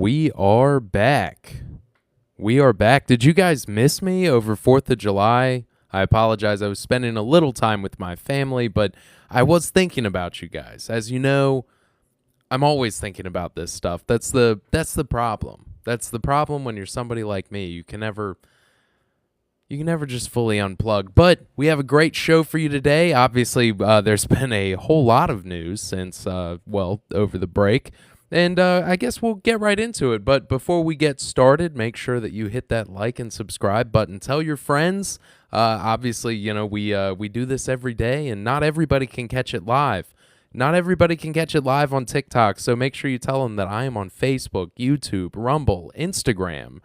We are back. We are back. Did you guys miss me over 4th of July? I apologize. I was spending a little time with my family, but I was thinking about you guys. As you know, I'm always thinking about this stuff. That's the problem. That's the problem when you're somebody like me. You can never just fully unplug. But we have a great show for you today. Obviously, there's been a whole lot of news since over the break. And I guess we'll get right into it. But before we get started, make sure that you hit that like and subscribe button. Tell your friends. Obviously, we do this every day, and not everybody can catch it live. Not everybody can catch it live on TikTok, so make sure you tell them that I am on Facebook, YouTube, Rumble, Instagram.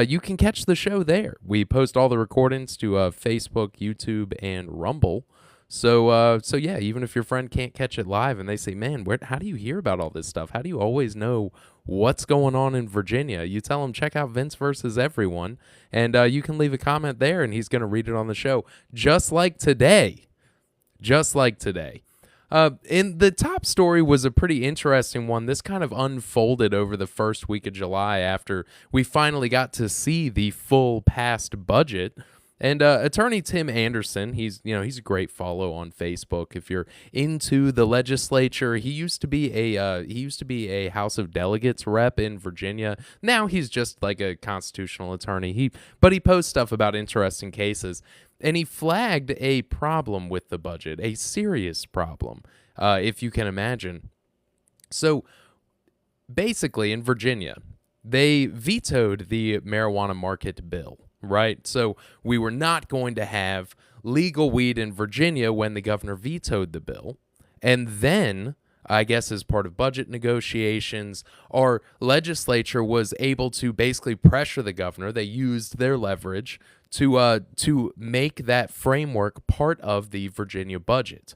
You can catch the show there. We post all the recordings to Facebook, YouTube, and Rumble. So yeah, even if your friend can't catch it live and they say, man, how do you hear about all this stuff? How do you always know what's going on in Virginia? You tell them, check out Vince versus Everyone, and you can leave a comment there, and he's going to read it on the show, just like today. Just like today. And the top story was a pretty interesting one. This kind of unfolded over the first week of July after we finally got to see the full passed budget. And Attorney Tim Anderson, he's a great follow on Facebook. If you're into the legislature, he used to be a House of Delegates rep in Virginia. Now he's just like a constitutional attorney. But he posts stuff about interesting cases, and he flagged a problem with the budget, a serious problem, if you can imagine. So basically, in Virginia, they vetoed the marijuana market bill. Right? So we were not going to have legal weed in Virginia when the governor vetoed the bill. And then, I guess as part of budget negotiations, our legislature was able to basically pressure the governor. They used their leverage to make that framework part of the Virginia budget.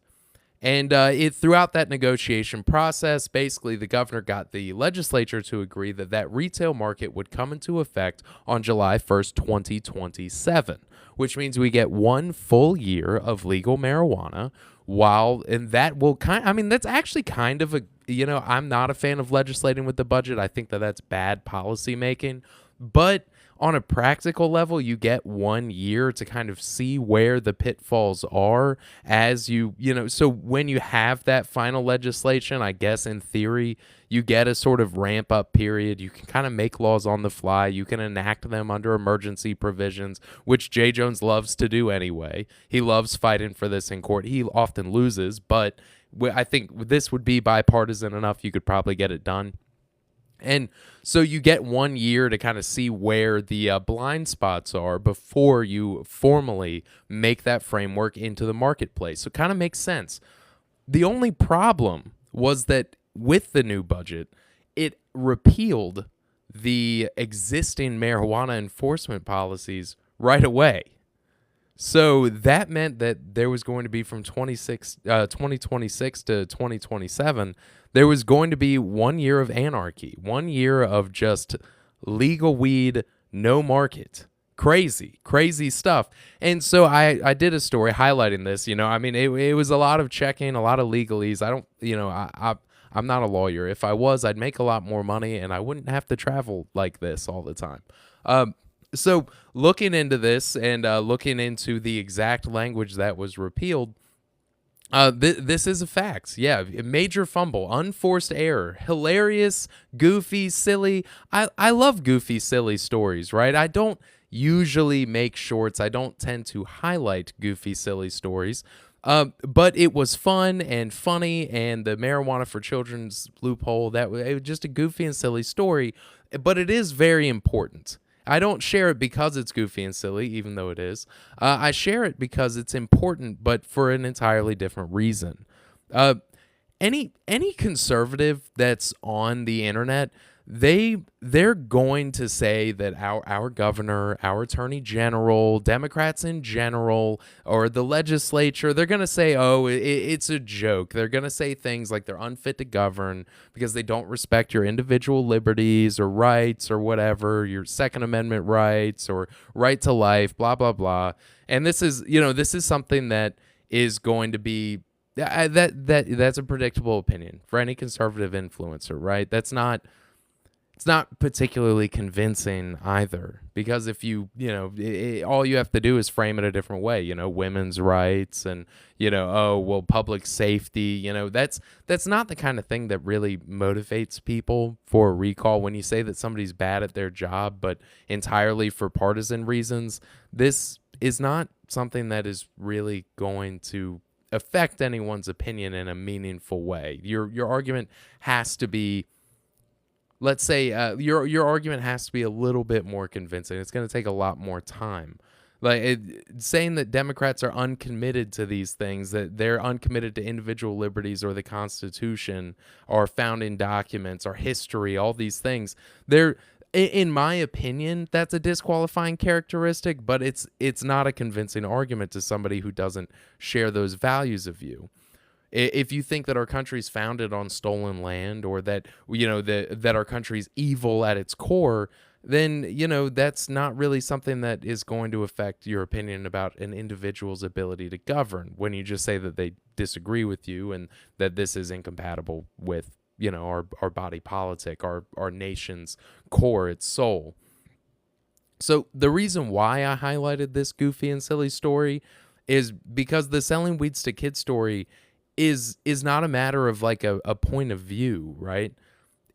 And throughout that negotiation process, basically the governor got the legislature to agree that retail market would come into effect on July 1st, 2027, which means we get 1 full year of legal marijuana. And that will that's actually kind of I'm not a fan of legislating with the budget. I think that's bad policy making, but on a practical level, you get 1 year to kind of see where the pitfalls are so when you have that final legislation, I guess in theory, you get a sort of ramp up period. You can kind of make laws on the fly. You can enact them under emergency provisions, which Jay Jones loves to do anyway. He loves fighting for this in court. He often loses, but I think this would be bipartisan enough. You could probably get it done. And so you get 1 year to kind of see where the blind spots are before you formally make that framework into the marketplace. So it kind of makes sense. The only problem was that with the new budget, it repealed the existing marijuana enforcement policies right away. So that meant that there was going to be from 2026 to 2027, there was going to be 1 year of anarchy, 1 year of just legal weed, no market. Crazy stuff. And so I did a story highlighting this. It was a lot of checking, a lot of legalese. I'm not a lawyer. If I was, I'd make a lot more money and I wouldn't have to travel like this all the time. So looking into this and looking into the exact language that was repealed, this is a fact. Yeah, major fumble, unforced error, hilarious, goofy, silly. I love goofy, silly stories, right? I don't usually make shorts. I don't tend to highlight goofy, silly stories. But it was fun and funny, and the marijuana for children's loophole, it was just a goofy and silly story, but it is very important. I don't share it because it's goofy and silly, even though it is. I share it because it's important, but for an entirely different reason. Any conservative that's on the internet, they're going to say that our governor, our attorney general, Democrats in general, or the legislature, they're going to say, oh, it's a joke. They're going to say things like they're unfit to govern because they don't respect your individual liberties or rights or whatever, your Second Amendment rights or right to life, blah, blah, blah. And this is something that is going to be that's a predictable opinion for any conservative influencer, right? That's not it's not particularly convincing either, because if all you have to do is frame it a different way, women's rights and, oh, well, public safety, that's not the kind of thing that really motivates people for a recall. When you say that somebody's bad at their job, but entirely for partisan reasons, this is not something that is really going to affect anyone's opinion in a meaningful way. Your argument has to be, let's say, your argument has to be a little bit more convincing. It's going to take a lot more time. Saying that Democrats are uncommitted to these things, that they're uncommitted to individual liberties or the Constitution or founding documents or history, all these things, they're, in my opinion, that's a disqualifying characteristic, but it's not a convincing argument to somebody who doesn't share those values of you. If you think that our country's founded on stolen land, or that that our country's evil at its core, then that's not really something that is going to affect your opinion about an individual's ability to govern, when you just say that they disagree with you and that this is incompatible with our body politic, our nation's core, its soul. So the reason why I highlighted this goofy and silly story is because the selling weeds to kids story is not a matter of like a point of view, right?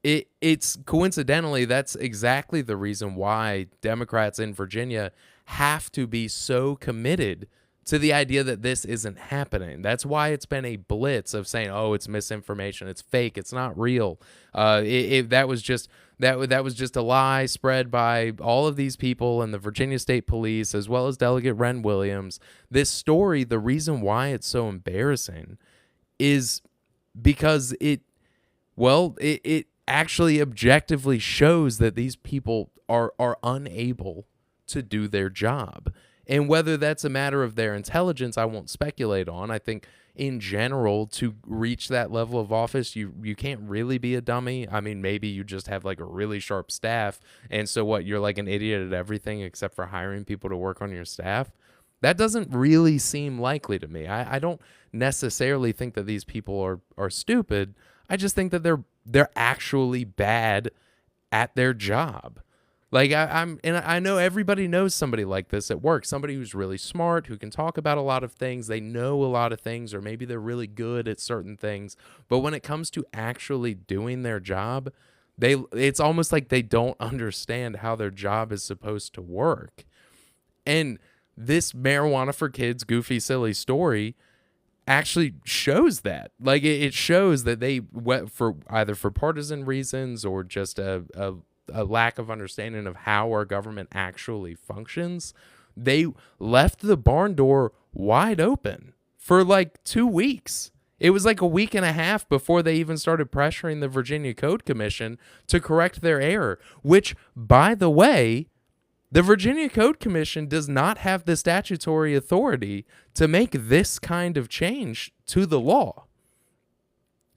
It's coincidentally, that's exactly the reason why Democrats in Virginia have to be so committed to the idea that this isn't happening. That's why it's been a blitz of saying, oh, it's misinformation, it's fake, it's not real. That was just a lie spread by all of these people and the Virginia State Police, as well as Delegate Ren Williams. This story, the reason why it's so embarrassing is because it actually objectively shows that these people are unable to do their job. And whether that's a matter of their intelligence, I won't speculate on. I think in general, to reach that level of office, you can't really be a dummy. I mean, maybe you just have like a really sharp staff, and so what, you're like an idiot at everything except for hiring people to work on your staff? That doesn't really seem likely to me. I don't necessarily think that these people are stupid. I just think that they're actually bad at their job. Like I know everybody knows somebody like this at work, somebody who's really smart, who can talk about a lot of things, they know a lot of things, or maybe they're really good at certain things, but when it comes to actually doing their job, it's almost like they don't understand how their job is supposed to work. And this Marijuana for Kids goofy silly story actually shows that. Like it shows that they went for either for partisan reasons or just a lack of understanding of how our government actually functions. They left the barn door wide open for like 2 weeks. It was like a week and a half before they even started pressuring the Virginia Code Commission to correct their error, which, by the way, the Virginia Code Commission does not have the statutory authority to make this kind of change to the law.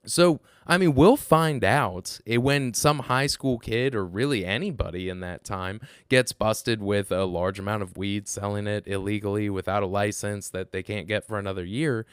So, I mean, we'll find out when some high school kid, or really anybody in that time, gets busted with a large amount of weed, selling it illegally without a license that they can't get for another year.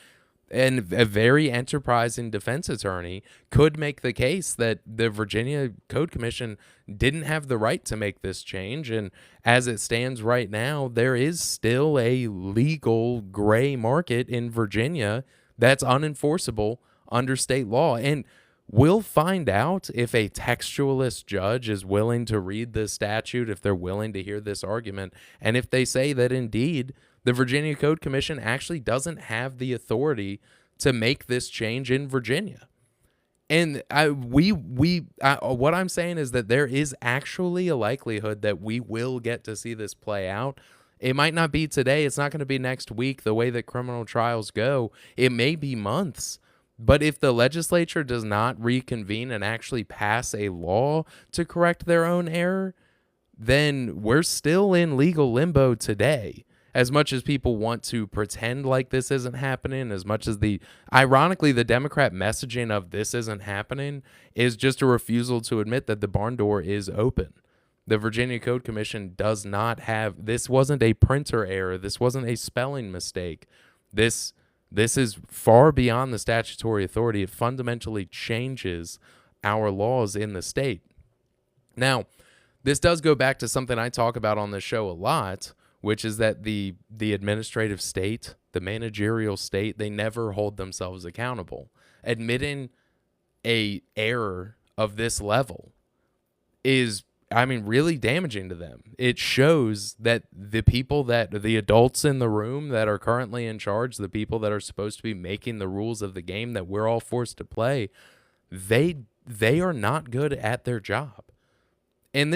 And a very enterprising defense attorney could make the case that the Virginia Code Commission didn't have the right to make this change. And as it stands right now, there is still a legal gray market in Virginia that's unenforceable under state law. And we'll find out if a textualist judge is willing to read this statute, if they're willing to hear this argument, and if they say that indeed the Virginia Code Commission actually doesn't have the authority to make this change in Virginia. And what I'm saying is that there is actually a likelihood that we will get to see this play out. It might not be today. It's not going to be next week, the way that criminal trials go. It may be months. But if the legislature does not reconvene and actually pass a law to correct their own error, then we're still in legal limbo today. As much as people want to pretend like this isn't happening, as much as ironically, the Democrat messaging of this isn't happening is just a refusal to admit that the barn door is open. The Virginia Code Commission does not have, this wasn't a printer error. This wasn't a spelling mistake. This is far beyond the statutory authority. It fundamentally changes our laws in the state. Now, this does go back to something I talk about on the show a lot, which is that the administrative state, the managerial state, they never hold themselves accountable. Admitting a error of this level is, I mean, really damaging to them. It shows that the adults in the room that are currently in charge, the people that are supposed to be making the rules of the game that we're all forced to play, they are not good at their job. And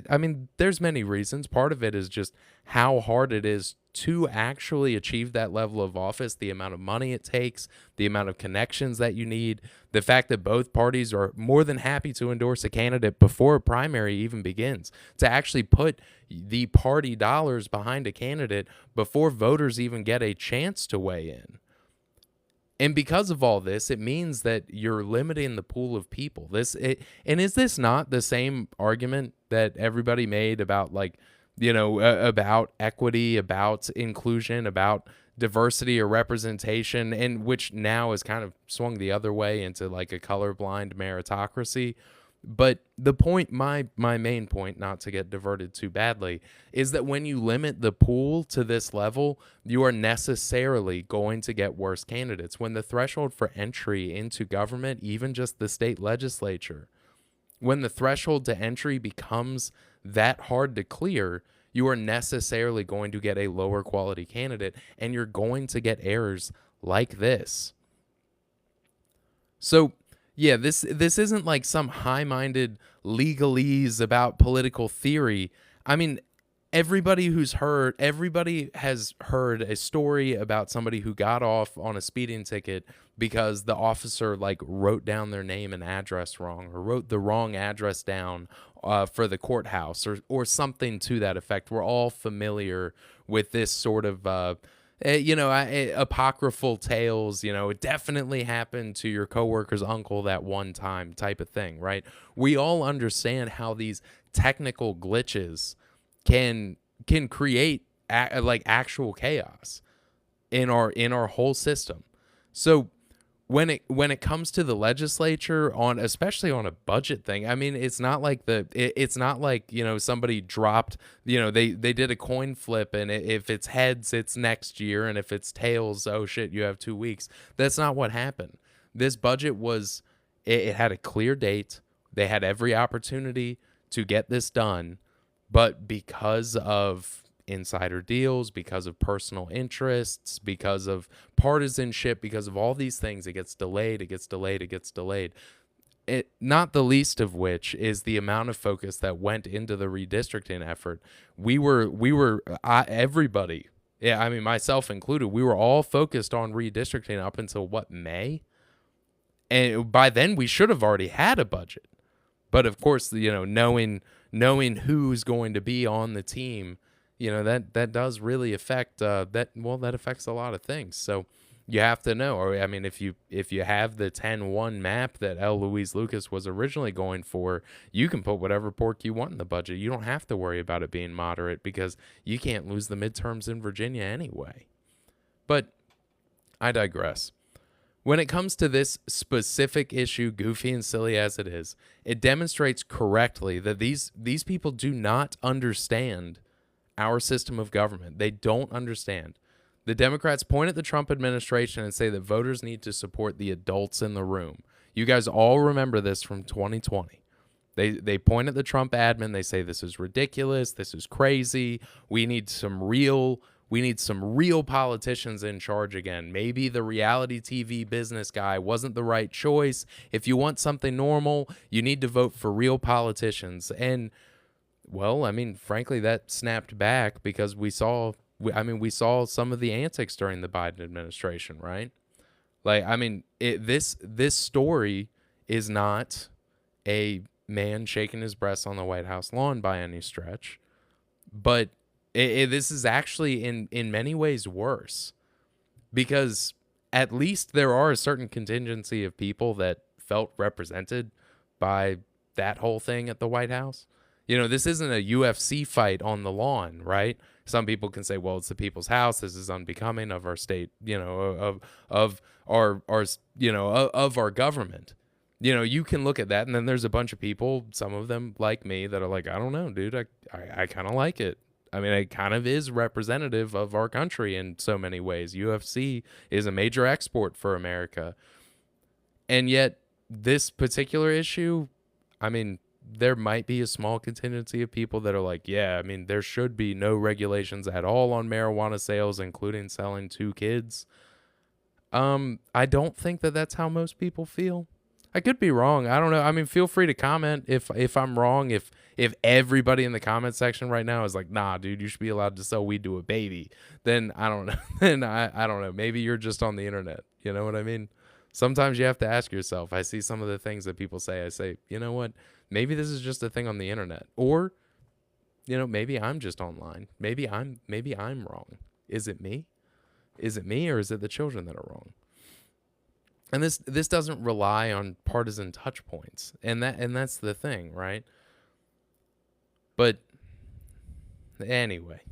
I mean, there's many reasons. Part of it is just how hard it is to actually achieve that level of office, the amount of money it takes, the amount of connections that you need, the fact that both parties are more than happy to endorse a candidate before a primary even begins, to actually put the party dollars behind a candidate before voters even get a chance to weigh in. And because of all this, it means that you're limiting the pool of people. And is this not the same argument that everybody made about, like, about equity, about inclusion, about diversity or representation, and which now is kind of swung the other way into like a colorblind meritocracy? But the point, my main point, not to get diverted too badly, is that when you limit the pool to this level, you are necessarily going to get worse candidates. When the threshold for entry into government, even just the state legislature, when the threshold to entry becomes that hard to clear, you are necessarily going to get a lower quality candidate, and you're going to get errors like this. So, yeah, this isn't like some high-minded legalese about political theory. I mean, everybody has heard a story about somebody who got off on a speeding ticket because the officer like wrote down their name and address wrong, or wrote the wrong address down for the courthouse, or something to that effect. We're all familiar with this sort of apocryphal tales. It definitely happened to your coworker's uncle that one time type of thing, right? We all understand how these technical glitches can create actual chaos in our whole system. So when it comes to the legislature, especially on a budget thing, I mean, it's not like somebody dropped, they did a coin flip, and if it's heads, it's next year, and if it's tails, oh shit, you have 2 weeks. That's not what happened. This budget it had a clear date. They had every opportunity to get this done, but because of insider deals, because of personal interests, because of partisanship, because of all these things, it gets delayed. Not the least of which is the amount of focus that went into the redistricting effort. Everybody, yeah, I mean, myself included, we were all focused on redistricting up until May? And by then we should have already had a budget. But of course, knowing who's going to be on the team, that does really affect that affects a lot of things. So you have to know, or I mean, if you have the 10-1 map that L. Louise Lucas was originally going for, you can put whatever pork you want in the budget. You don't have to worry about it being moderate, because you can't lose the midterms in Virginia anyway. But I digress. When it comes to this specific issue, goofy and silly as it is, it demonstrates correctly that these people do not understand our system of government. They don't understand. The Democrats point at the Trump administration and say that voters need to support the adults in the room. You guys all remember this from 2020. They point at the Trump admin. They say this is ridiculous. This is crazy. We need some real politicians in charge again. Maybe the reality TV business guy wasn't the right choice. If you want something normal, you need to vote for real politicians. And well, I mean, frankly, that snapped back because we saw some of the antics during the Biden administration, right? Like, I mean, this story is not a man shaking his breasts on the White House lawn by any stretch, but this is actually in many ways worse, because at least there are a certain contingency of people that felt represented by that whole thing at the White House. This isn't a UFC fight on the lawn, right? Some people can say, well, it's the people's house. This is unbecoming of our state, of our government. you can look at that, and then there's a bunch of people, some of them like me, that are like, I don't know, dude, I kind of like it. I mean, it kind of is representative of our country in so many ways. UFC is a major export for America. And yet, this particular issue, I mean, there might be a small contingency of people that are like, yeah, I mean, there should be no regulations at all on marijuana sales, including selling to kids. I don't think that that's how most people feel. I could be wrong. I don't know. I mean, feel free to comment if I'm wrong. If everybody in the comment section right now is like, nah, dude, you should be allowed to sell weed to a baby, then I don't know. Then I don't know. Maybe you're just on the internet. You know what I mean? Sometimes you have to ask yourself. I see some of the things that people say. I say, you know what? Maybe this is just a thing on the internet. Or, maybe I'm just online. Maybe I'm wrong. Is it me? Is it me, or is it the children that are wrong? And this doesn't rely on partisan touch points. And that's the thing, right? But anyway,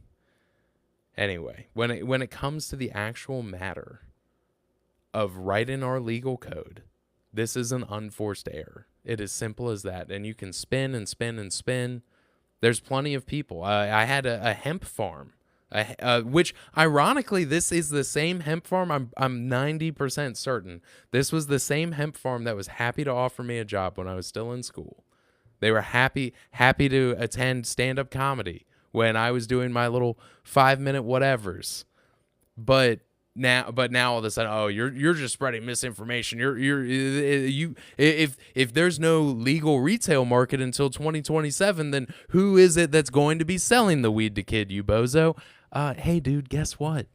when it comes to the actual matter of writing our legal code, this is an unforced error. It is simple as that. And you can spin and spin and spin. There's plenty of people. I had a hemp farm, which ironically, this is the same hemp farm. I'm 90% certain this was the same hemp farm that was happy to offer me a job when I was still in school. They were happy to attend stand-up comedy when I was doing my little 5-minute whatevers. But now all of a sudden, oh, you're just spreading misinformation. If there's no legal retail market until 2027, then who is it that's going to be selling the weed to kid, you bozo? Hey, dude, guess what?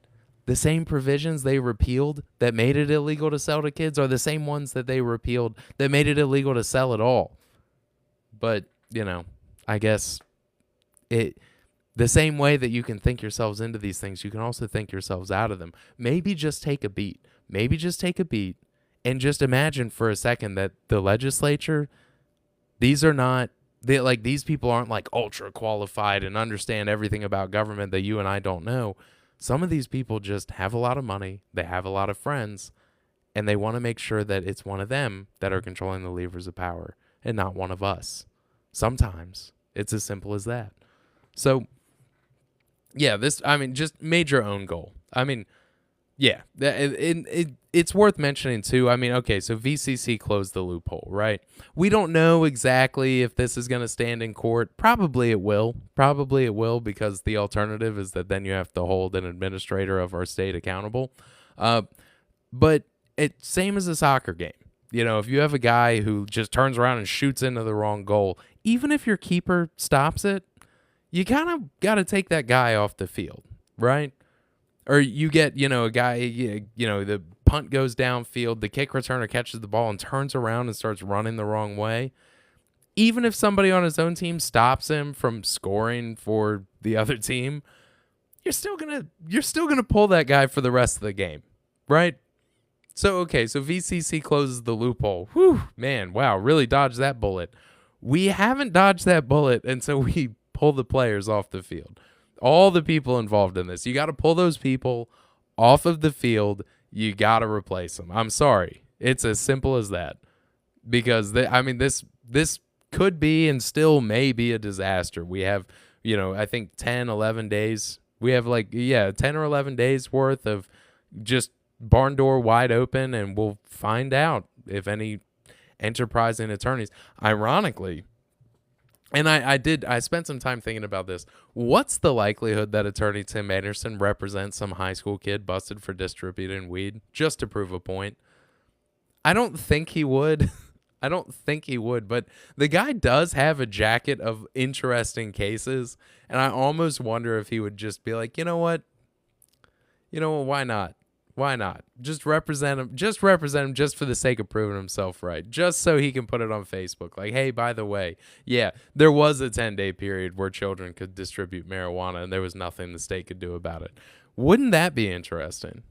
The same provisions they repealed that made it illegal to sell to kids are the same ones that they repealed that made it illegal to sell at all. But, I guess the same way that you can think yourselves into these things, you can also think yourselves out of them. Maybe just take a beat. And just imagine for a second that the legislature, these people aren't like ultra qualified and understand everything about government that you and I don't know. Some of these people just have a lot of money. They have a lot of friends, and they want to make sure that it's one of them that are controlling the levers of power and not one of us. Sometimes it's as simple as that. So, yeah, just made your own goal. Yeah, it's worth mentioning too. Okay, so VCC closed the loophole, right? We don't know exactly if this is going to stand in court. Probably it will, because the alternative is that then you have to hold an administrator of our state accountable. But it's same as a soccer game. If you have a guy who just turns around and shoots into the wrong goal, even if your keeper stops it, you kind of got to take that guy off the field, right? Or you get, a guy, the punt goes downfield, the kick returner catches the ball and turns around and starts running the wrong way. Even if somebody on his own team stops him from scoring for the other team, you're still gonna pull that guy for the rest of the game, right? So VCC closes the loophole. Whew, man, wow, really dodged that bullet. We haven't dodged that bullet until we pull the players off the field. All the people involved in this. You got to pull those people off of the field. You got to replace them. I'm sorry. It's as simple as that. Because, this could be and still may be a disaster. We have, I think 10, 11 days. We have 10 or 11 days worth of just barn door wide open, and we'll find out if any enterprising attorneys, ironically, and I spent some time thinking about this. What's the likelihood that attorney Tim Anderson represents some high school kid busted for distributing weed just to prove a point? I don't think he would. But the guy does have a jacket of interesting cases, and I almost wonder if he would just be like, you know what, why not? Why not? Just represent him just for the sake of proving himself right. Just so he can put it on Facebook. Like, hey, by the way, yeah, there was a 10-day period where children could distribute marijuana and there was nothing the state could do about it. Wouldn't that be interesting?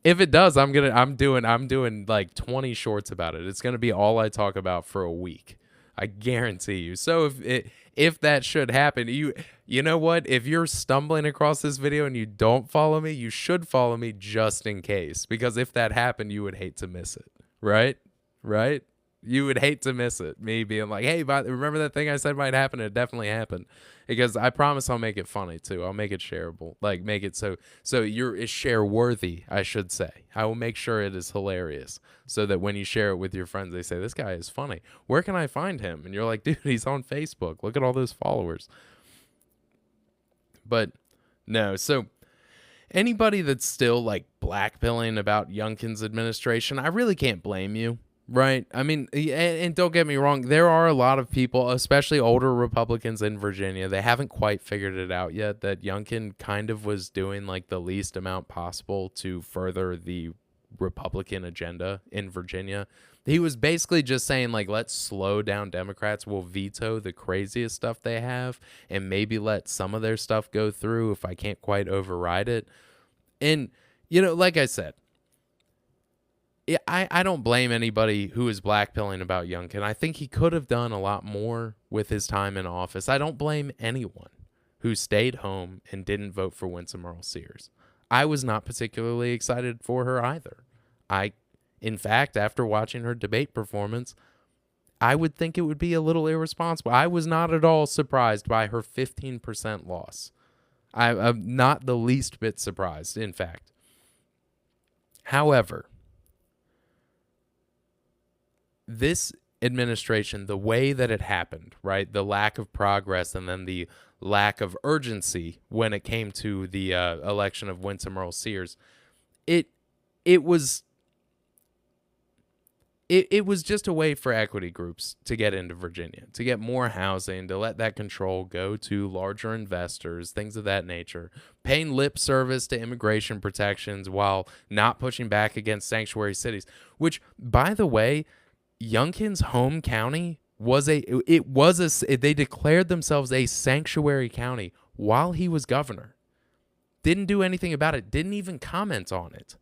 If it does, I'm doing like 20 shorts about it. It's going to be all I talk about for a week. I guarantee you. So if that should happen, you know what? If you're stumbling across this video and you don't follow me, you should follow me just in case. Because if that happened, you would hate to miss it, right? right? You would hate to miss it. Me being like, hey, remember that thing I said might happen? It definitely happened. Because I promise I'll make it funny too. I'll make it shareable. Like make it so it's share worthy, I should say. I will make sure it is hilarious so that when you share it with your friends, they say, this guy is funny. Where can I find him? And you're like, dude, he's on Facebook. Look at all those followers. But no, so anybody that's still like blackpilling about Youngkin's administration, I really can't blame you. Right. I mean, and don't get me wrong, there are a lot of people, especially older Republicans in Virginia, they haven't quite figured it out yet that Youngkin kind of was doing like the least amount possible to further the Republican agenda in Virginia. He was basically just saying, like, let's slow down Democrats. We'll veto the craziest stuff they have and maybe let some of their stuff go through if I can't quite override it. And, like I said, I don't blame anybody who is blackpilling about Youngkin. I think he could have done a lot more with his time in office. I don't blame anyone who stayed home and didn't vote for Winsome Earl-Sears. I was not particularly excited for her either. In fact, after watching her debate performance, I would think it would be a little irresponsible. I was not at all surprised by her 15% loss. I'm not the least bit surprised, in fact. However, this administration, the way that it happened, right, the lack of progress and then the lack of urgency when it came to the election of Winsome Earl-Sears, it was just a way for equity groups to get into Virginia, to get more housing, to let that control go to larger investors, things of that nature, paying lip service to immigration protections while not pushing back against sanctuary cities, which, by the way, Youngkin's home county they declared themselves a sanctuary county while he was governor. Didn't do anything about it. Didn't even comment on it.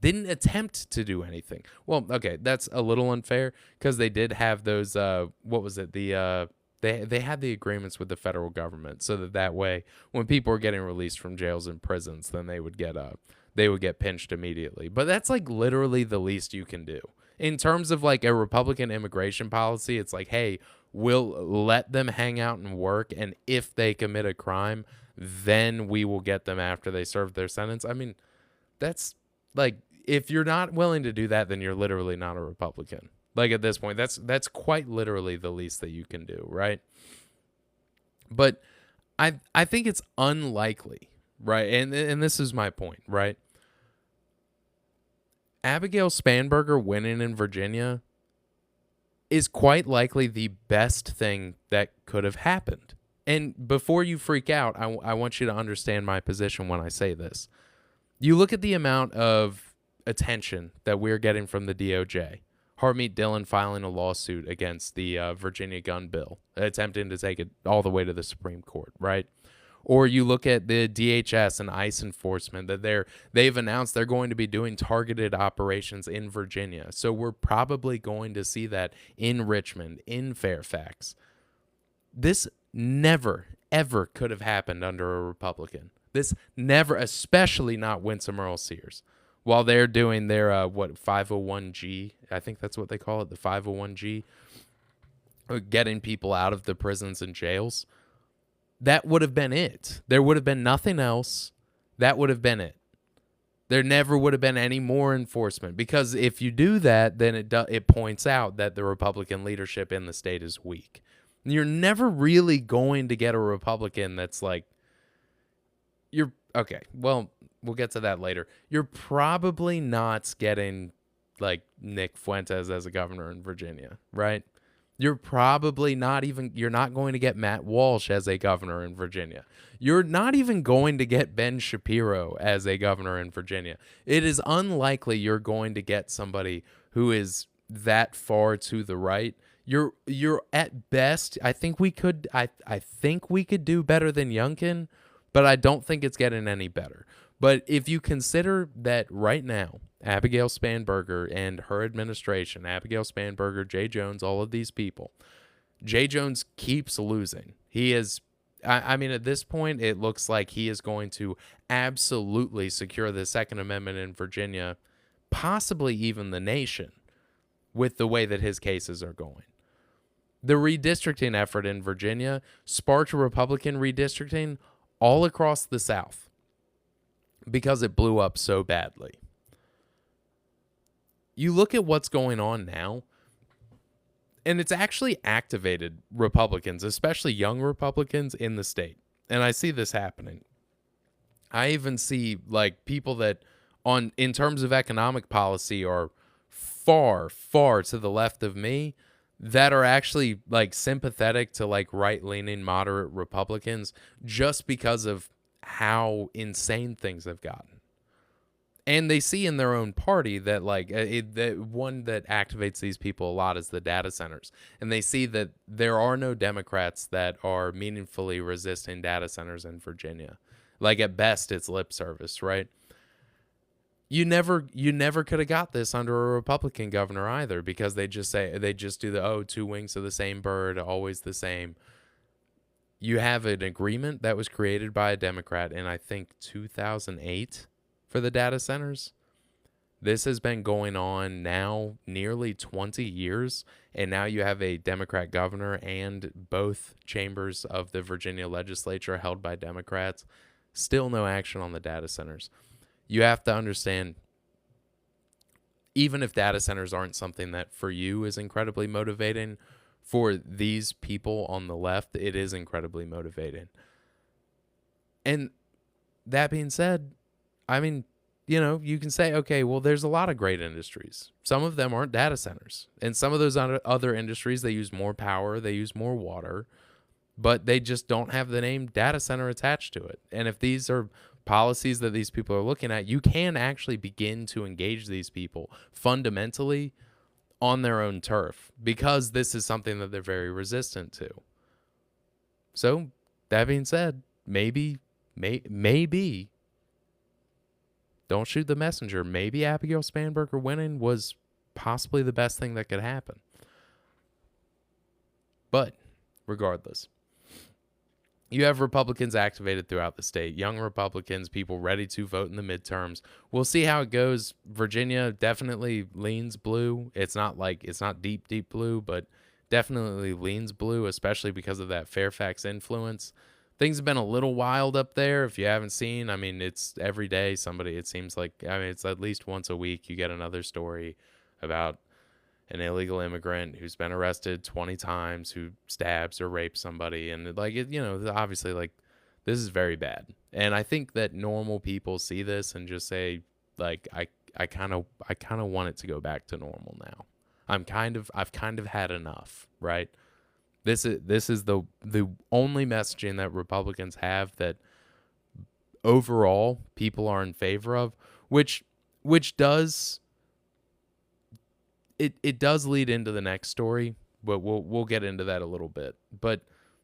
Didn't attempt to do anything. Well, okay, that's a little unfair because they did have those. What was it? They had the agreements with the federal government so that way when people were getting released from jails and prisons, then they would get pinched immediately. But that's like literally the least you can do. In terms of like a Republican immigration policy, it's like, hey, we'll let them hang out and work, and if they commit a crime, then we will get them after they serve their sentence. I mean, that's like, if you're not willing to do that, then you're literally not a Republican. Like at this point, that's quite literally the least that you can do, right? But I think it's unlikely, right? And this is my point, right? Abigail Spanberger winning in Virginia is quite likely the best thing that could have happened. And before you freak out, I want you to understand my position when I say this. You look at the amount of attention that we're getting from the DOJ. Harmeet Dillon filing a lawsuit against the Virginia gun bill, attempting to take it all the way to the Supreme Court, right? Or you look at the DHS and ICE enforcement that they've announced they're going to be doing targeted operations in Virginia. So we're probably going to see that in Richmond, in Fairfax. This never, ever could have happened under a Republican. This never, especially not Winsome Earl-Sears. While they're doing their, 501G, I think that's what they call it, the 501G, getting people out of the prisons and jails. That would have been it. There would have been nothing else. That would have been it. There never would have been any more enforcement, because if you do that, then it points out that the Republican leadership in the state is weak. You're never really going to get a Republican that's like, okay, well, we'll get to that later. You're probably not getting like Nick Fuentes as a governor in Virginia, right? You're probably you're not going to get Matt Walsh as a governor in Virginia. You're not even going to get Ben Shapiro as a governor in Virginia. It is unlikely you're going to get somebody who is that far to the right. You're at best, I think we could do better than Youngkin, but I don't think it's getting any better. But if you consider that right now, Abigail Spanberger and her administration, Abigail Spanberger, Jay Jones, all of these people, Jay Jones keeps losing. He is, I mean, at this point, it looks like he is going to absolutely secure the Second Amendment in Virginia, possibly even the nation, with the way that his cases are going. The redistricting effort in Virginia sparked Republican redistricting all across the South because it blew up so badly. You look at what's going on now, and it's actually activated Republicans, especially young Republicans in the state. And I see this happening. I even see like people that in terms of economic policy are far, far to the left of me that are actually like sympathetic to like right-leaning moderate Republicans just because of how insane things have gotten. And they see in their own party that like the one that activates these people a lot is the data centers. And they see that there are no Democrats that are meaningfully resisting data centers in Virginia. Like at best, it's lip service, right? You never could have got this under a Republican governor either, because they just do the two wings of the same bird, always the same. You have an agreement that was created by a Democrat in I think 2008 for the data centers. This has been going on now nearly 20 years, and now you have a Democrat governor and both chambers of the Virginia legislature held by Democrats. Still no action on the data centers. You have to understand, even if data centers aren't something that for you is incredibly motivating, for these people on the left, it is incredibly motivating. And that being said, I mean, you know, you can say, okay, well, there's a lot of great industries. Some of them aren't data centers. And some of those other industries, they use more power, they use more water, but they just don't have the name data center attached to it. And if these are policies that these people are looking at, you can actually begin to engage these people fundamentally on their own turf, because this is something that they're very resistant to. So that being said, maybe, don't shoot the messenger. Maybe Abigail Spanberger winning was possibly the best thing that could happen. But regardless, you have Republicans activated throughout the state, young Republicans, people ready to vote in the midterms. We'll see how it goes. Virginia definitely leans blue. It's not deep, deep blue, but definitely leans blue, especially because of that Fairfax influence. Things have been a little wild up there. If you haven't seen, I mean, it's every day it seems like, I mean, it's at least once a week you get another story about an illegal immigrant who's been arrested 20 times, who stabs or rapes somebody. And like, it, you know, obviously like this is very bad. And I think that normal people see this and just say like, I kind of want it to go back to normal now. I've kind of had enough, right? This is the only messaging that Republicans have that overall people are in favor of, which does it does lead into the next story, but we'll get into that a little bit. But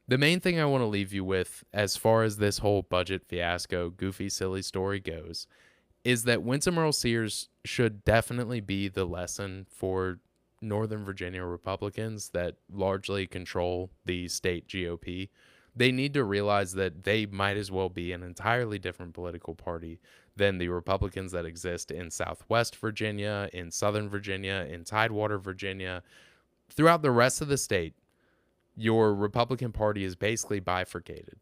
the main thing I want to leave you with, as far as this whole budget fiasco, goofy, silly story goes, is that Winsome Earl Sears should definitely be the lesson for Northern Virginia Republicans that largely control the state GOP. They need to realize that they might as well be an entirely different political party than the Republicans that exist in Southwest Virginia, in Southern Virginia, in Tidewater, Virginia. Throughout the rest of the state, your Republican Party is basically bifurcated.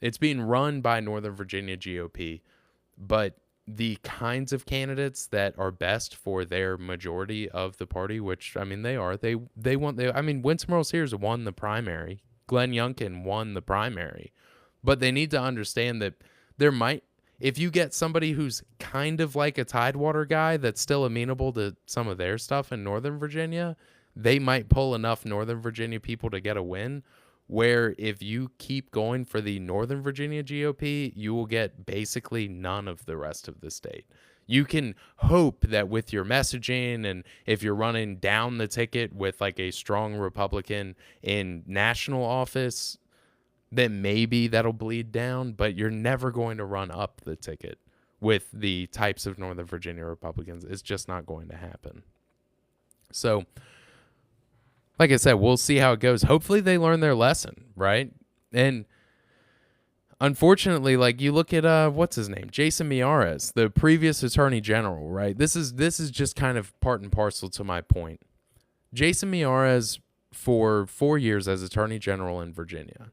It's being run by Northern Virginia GOP, but the kinds of candidates that are best for their majority of the party, which, I mean, Winsome Earl Sears won the primary. Glenn Youngkin won the primary. But they need to understand that if you get somebody who's kind of like a Tidewater guy that's still amenable to some of their stuff in Northern Virginia, they might pull enough Northern Virginia people to get a win, where if you keep going for the Northern Virginia GOP, you will get basically none of the rest of the state. You can hope that with your messaging, and if you're running down the ticket with like a strong Republican in national office, then maybe that'll bleed down, but you're never going to run up the ticket with the types of Northern Virginia Republicans. It's just not going to happen. So, like I said, we'll see how it goes. Hopefully they learn their lesson, right? And unfortunately, like you look at what's his name, Jason Miyares, the previous attorney general, right? This is just kind of part and parcel to my point. Jason Miyares, for 4 years as Attorney General in Virginia,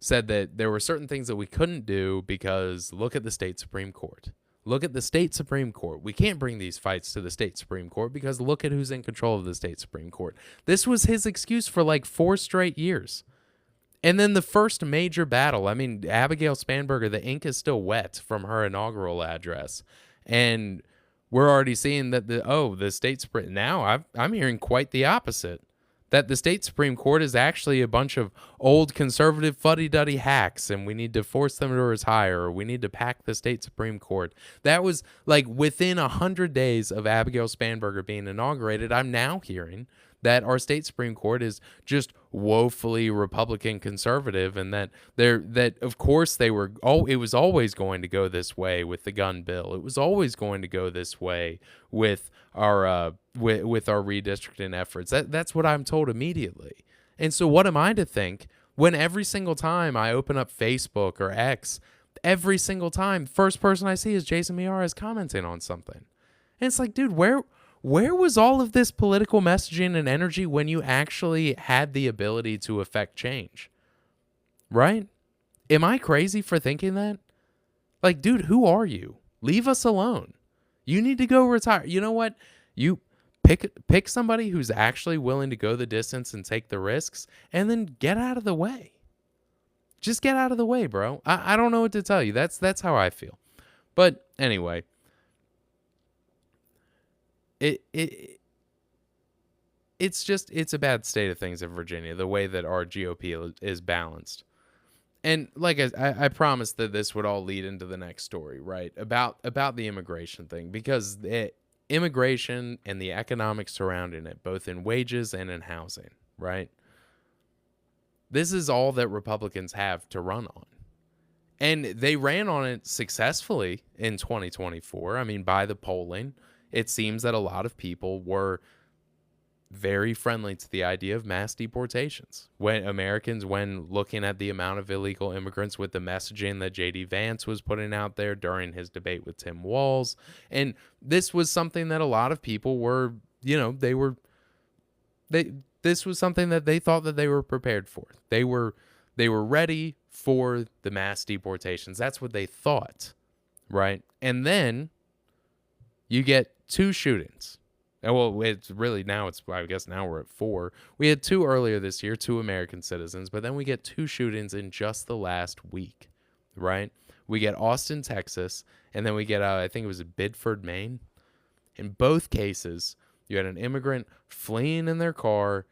said that there were certain things that we couldn't do because look at the state Supreme Court. Look at the state Supreme Court. We can't bring these fights to the state Supreme Court because look at who's in control of the state Supreme Court. This was his excuse for like 4 straight years. And then the first major battle, I mean, Abigail Spanberger, the ink is still wet from her inaugural address. And we're already seeing that the state Supreme, now I'm hearing quite the opposite. That the state Supreme Court is actually a bunch of old conservative fuddy-duddy hacks, and we need to force them to retire, or we need to pack the state Supreme Court. That was like within 100 days of Abigail Spanberger being inaugurated. I'm now hearing that our state Supreme Court is just woefully Republican conservative, and that of course it was always going to go this way with the gun bill. It was always going to go this way with our redistricting efforts. That's what I'm told immediately. And so what am I to think when every single time I open up Facebook or X, every single time, first person I see is Jason Miyares commenting on something. And it's like, dude, where was all of this political messaging and energy when you actually had the ability to affect change? Right? Am I crazy for thinking that? Like, dude, who are you? Leave us alone. You need to go retire. You know what? You pick somebody who's actually willing to go the distance and take the risks, and then get out of the way. Just get out of the way, bro. I don't know what to tell you. That's how I feel. But anyway, it's a bad state of things in Virginia, the way that our GOP is balanced. And like I promised that this would all lead into the next story, right? About the immigration thing, because immigration and the economics surrounding it, both in wages and in housing, right? This is all that Republicans have to run on. And they ran on it successfully in 2024. I mean, by the polling, it seems that a lot of people were very friendly to the idea of mass deportations. When looking at the amount of illegal immigrants with the messaging that J.D. Vance was putting out there during his debate with Tim Walz. And this was something that a lot of people were, this was something that they thought that they were prepared for. They were ready for the mass deportations. That's what they thought, right? And then you get 2 shootings. Well, I guess now we're at 4. We had 2 earlier this year, 2 American citizens, but then we get 2 shootings in just the last week, right? We get Austin, Texas, and then we get, I think it was Bedford, Maine. In both cases, you had an immigrant fleeing in their car,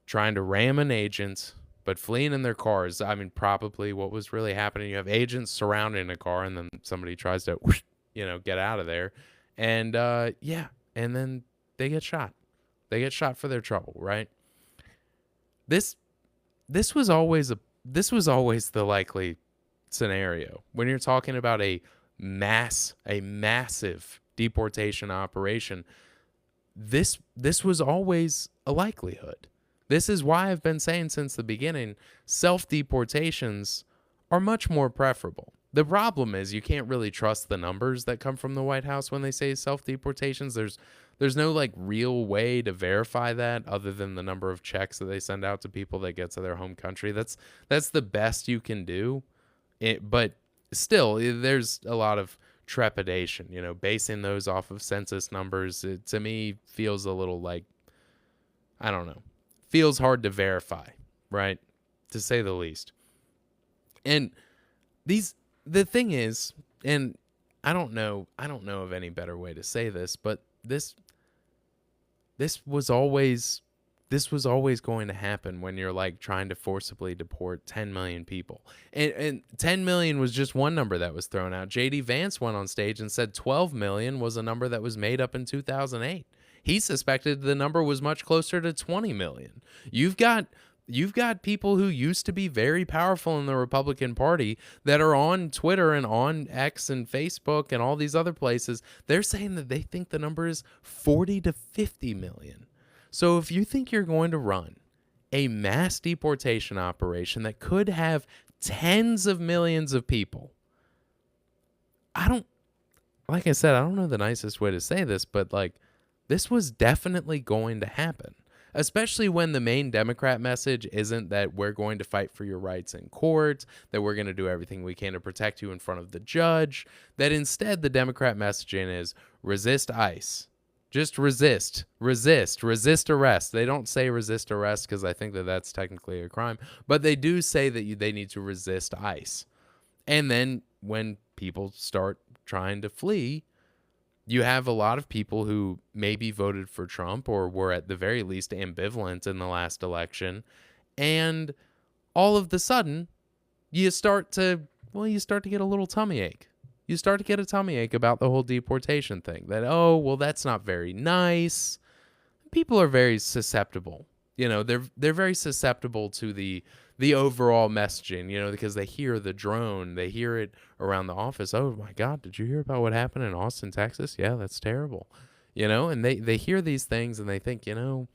trying to ram an agent, but fleeing in their cars. I mean, probably what was really happening. You have agents surrounding a car, and then somebody tries to, get out of there. And, and then they get shot. They get shot for their trouble, right? This was always the likely scenario when you're talking about a massive deportation operation. This was always a likelihood. This is why I've been saying since the beginning, self-deportations are much more preferable. The problem is you can't really trust the numbers that come from the White House when they say self-deportations. There's no real way to verify that other than the number of checks that they send out to people that get to their home country. That's the best you can do. But still, there's a lot of trepidation. Basing those off of census numbers, it, to me, feels a little I don't know, feels hard to verify, right? To say the least. And the thing is, and I don't know of any better way to say this, but this was always going to happen when you're trying to forcibly deport 10 million people. And 10 million was just one number that was thrown out. J.D. Vance went on stage and said 12 million was a number that was made up in 2008. He suspected the number was much closer to 20 million. You've got people who used to be very powerful in the Republican Party that are on Twitter and on X and Facebook and all these other places. They're saying that they think the number is 40 to 50 million. So if you think you're going to run a mass deportation operation that could have tens of millions of people, like I said, I don't know the nicest way to say this, but this was definitely going to happen. especially when the main Democrat message isn't that we're going to fight for your rights in court, that we're going to do everything we can to protect you in front of the judge, that instead the Democrat messaging is resist ICE. Just resist arrest. They don't say resist arrest because I think that that's technically a crime, but they do say that they need to resist ICE. And then when people start trying to flee, you have a lot of people who maybe voted for Trump or were at the very least ambivalent in the last election. And all of the sudden, you start to get a little tummy ache. You start to get a tummy ache about the whole deportation thing. That, oh, well, that's not very nice. People are very susceptible. They're very susceptible to the overall messaging, because they hear the drone, they hear it around the office. Oh my God, did you hear about what happened in Austin, Texas? Yeah, that's terrible. And they hear these things and they think, I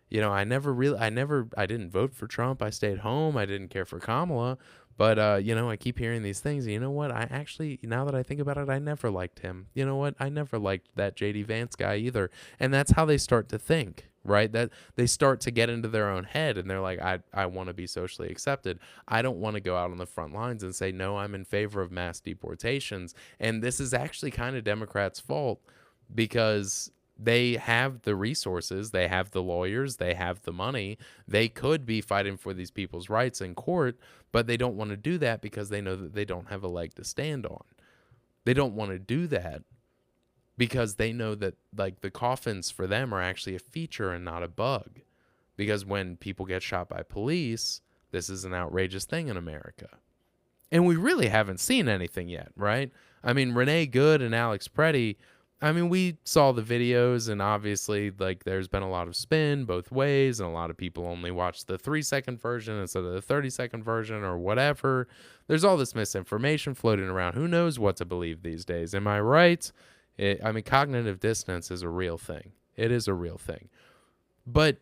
didn't vote for Trump. I stayed home. I didn't care for Kamala. But, I keep hearing these things. And you know what? I actually, now that I think about it, I never liked him. You know what? I never liked that J.D. Vance guy either. And that's how they start to think, right? That they start to get into their own head and they're like, I want to be socially accepted. I don't want to go out on the front lines and say, no, I'm in favor of mass deportations. And this is actually kind of Democrats' fault because they have the resources, they have the lawyers, they have the money. They could be fighting for these people's rights in court, but they don't want to do that because they know that they don't have a leg to stand on. They don't want to do that because they know that like the coffins for them are actually a feature and not a bug. Because when people get shot by police, this is an outrageous thing in America. And we really haven't seen anything yet, right? I mean, Renee Good and Alex Preddy, we saw the videos and obviously like there's been a lot of spin both ways and a lot of people only watch the 3-second version instead of the 30-second version or whatever. There's all this misinformation floating around. Who knows what to believe these days? Am I right? Cognitive dissonance is a real thing. It is a real thing. But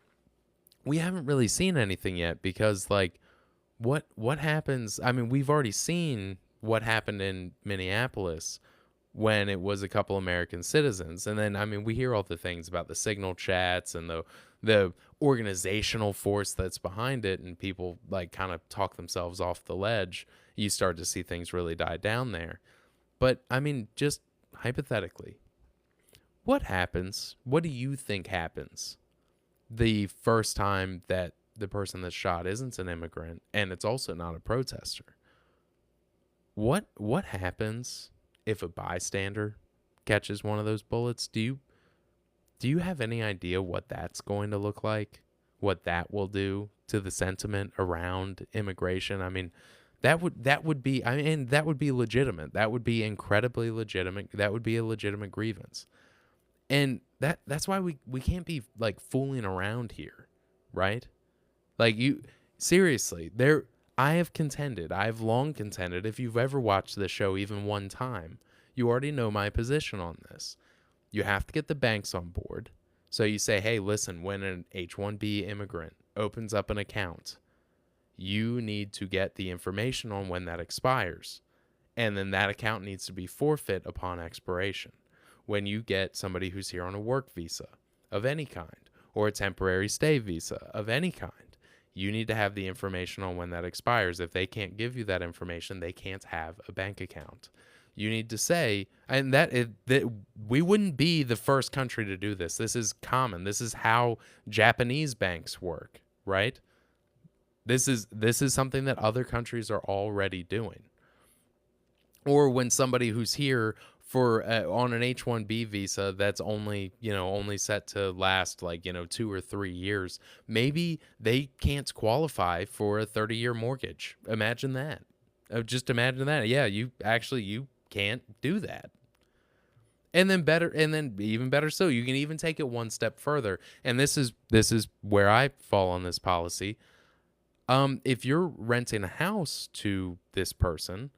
we haven't really seen anything yet because like what happens? We've already seen what happened in Minneapolis when it was a couple American citizens. And then, we hear all the things about the signal chats and the organizational force that's behind it, and people like kind of talk themselves off the ledge. You start to see things really die down there. But just hypothetically, what happens? What do you think happens the first time that the person that's shot isn't an immigrant and it's also not a protester? What happens if a bystander catches one of those bullets? Do you have any idea what that's going to look like? What that will do to the sentiment around immigration? That would be legitimate. That would be incredibly legitimate. That would be a legitimate grievance. And that's why we can't be like fooling around here, right? Like seriously, I have long contended, if you've ever watched this show even one time, you already know my position on this. You have to get the banks on board. So you say, hey, listen, when an H-1B immigrant opens up an account, you need to get the information on when that expires. And then that account needs to be forfeit upon expiration. When you get somebody who's here on a work visa of any kind, or a temporary stay visa of any kind, you need to have the information on when that expires. If they can't give you that information, they can't have a bank account. You need to say, and that we wouldn't be the first country to do this. This is common. This is how Japanese banks work, right? This is something that other countries are already doing. Or when somebody who's here for on an H-1B visa that's only set to last 2 or 3 years, maybe they can't qualify for a 30-year mortgage. Imagine that. Just imagine that. Yeah, you can't do that. And then even better so, you can even take it one step further. And this is where I fall on this policy. If you're renting a house to this person,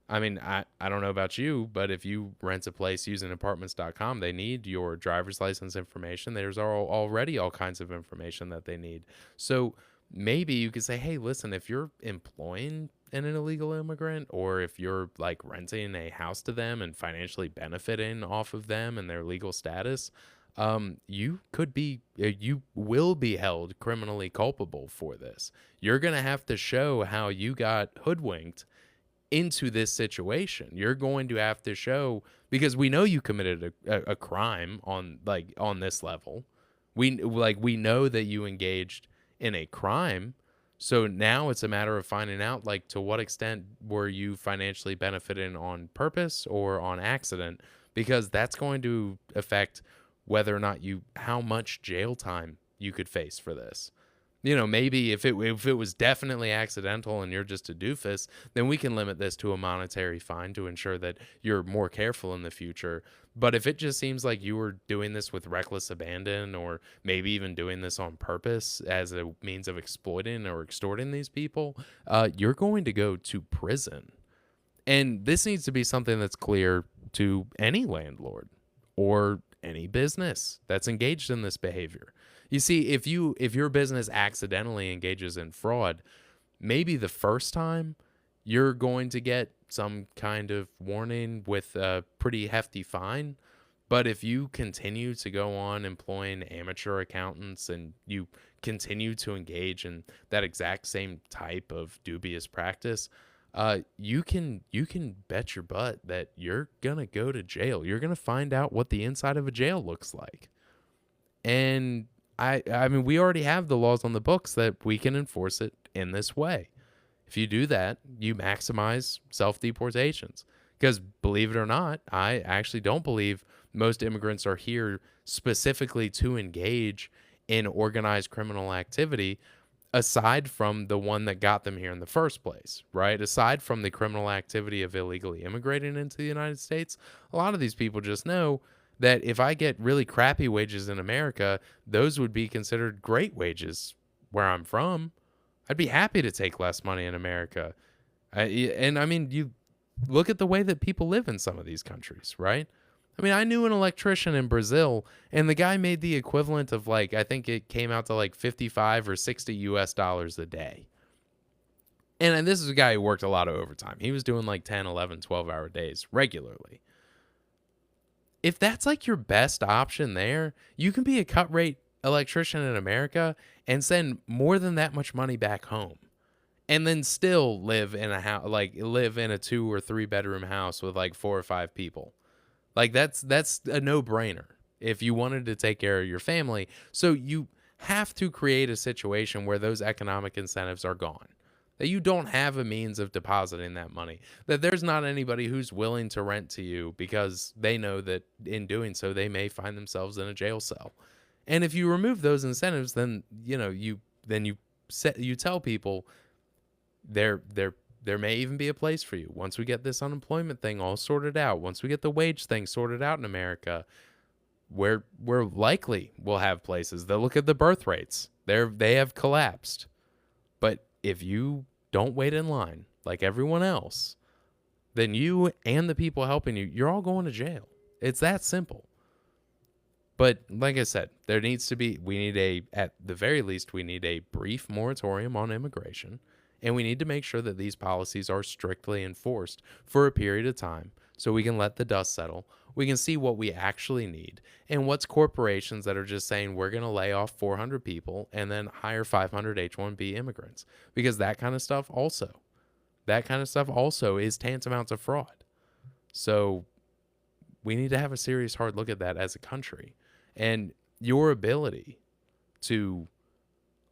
I don't know about you, but if you rent a place using apartments.com, they need your driver's license information. There's already all kinds of information that they need. So maybe you could say, hey, listen, if you're employing an illegal immigrant, or if you're renting a house to them and financially benefiting off of them and their legal status, you will be held criminally culpable for this. You're going to have to show how you got hoodwinked into this situation. You're going to have to show, because we know you committed a crime on this level. We know that you engaged in a crime. So now it's a matter of finding out, like, to what extent were you financially benefiting on purpose or on accident, because that's going to affect whether or not how much jail time you could face for this. Maybe if it was definitely accidental and you're just a doofus, then we can limit this to a monetary fine to ensure that you're more careful in the future. But if it just seems like you were doing this with reckless abandon, or maybe even doing this on purpose as a means of exploiting or extorting these people, you're going to go to prison. And this needs to be something that's clear to any landlord or any business that's engaged in this behavior. You see, if your business accidentally engages in fraud, maybe the first time you're going to get some kind of warning with a pretty hefty fine. But if you continue to go on employing amateur accountants and you continue to engage in that exact same type of dubious practice, you can bet your butt that you're gonna go to jail. You're gonna find out what the inside of a jail looks like. And I mean, we already have the laws on the books that we can enforce it in this way. If you do that, you maximize self-deportations. Because believe it or not, I actually don't believe most immigrants are here specifically to engage in organized criminal activity, aside from the one that got them here in the first place, right? Aside from the criminal activity of illegally immigrating into the United States, a lot of these people just know that if I get really crappy wages in America, those would be considered great wages where I'm from. I'd be happy to take less money in America. And I mean, you look at the way that people live in some of these countries, right? I mean, I knew an electrician in Brazil, and the guy made the equivalent of, like, I think it came out to like 55 or 60 US dollars a day. And this is a guy who worked a lot of overtime. He was doing like 10, 11, 12-hour days regularly. If that's like your best option there, you can be a cut rate electrician in America and send more than that much money back home, and then still live in a house, like live in a 2 or 3 bedroom house with like 4 or 5 people. Like that's a no-brainer if you wanted to take care of your family. So you have to create a situation where those economic incentives are gone, that you don't have a means of depositing that money, that there's not anybody who's willing to rent to you because they know that in doing so, they may find themselves in a jail cell. And if you remove those incentives, then, you tell people there may even be a place for you. Once we get this unemployment thing all sorted out, once we get the wage thing sorted out in America, we're likely will have places that look at the birth rates. They have collapsed. But if you don't wait in line like everyone else, then you and the people helping you, you're all going to jail. It's that simple. But like I said, at the very least, we need a brief moratorium on immigration. And we need to make sure that these policies are strictly enforced for a period of time so we can let the dust settle. We can see what we actually need and what's corporations that are just saying we're going to lay off 400 people and then hire 500 H-1B immigrants, because that kind of stuff also is tantamount to fraud. So we need to have a serious hard look at that as a country, and your ability to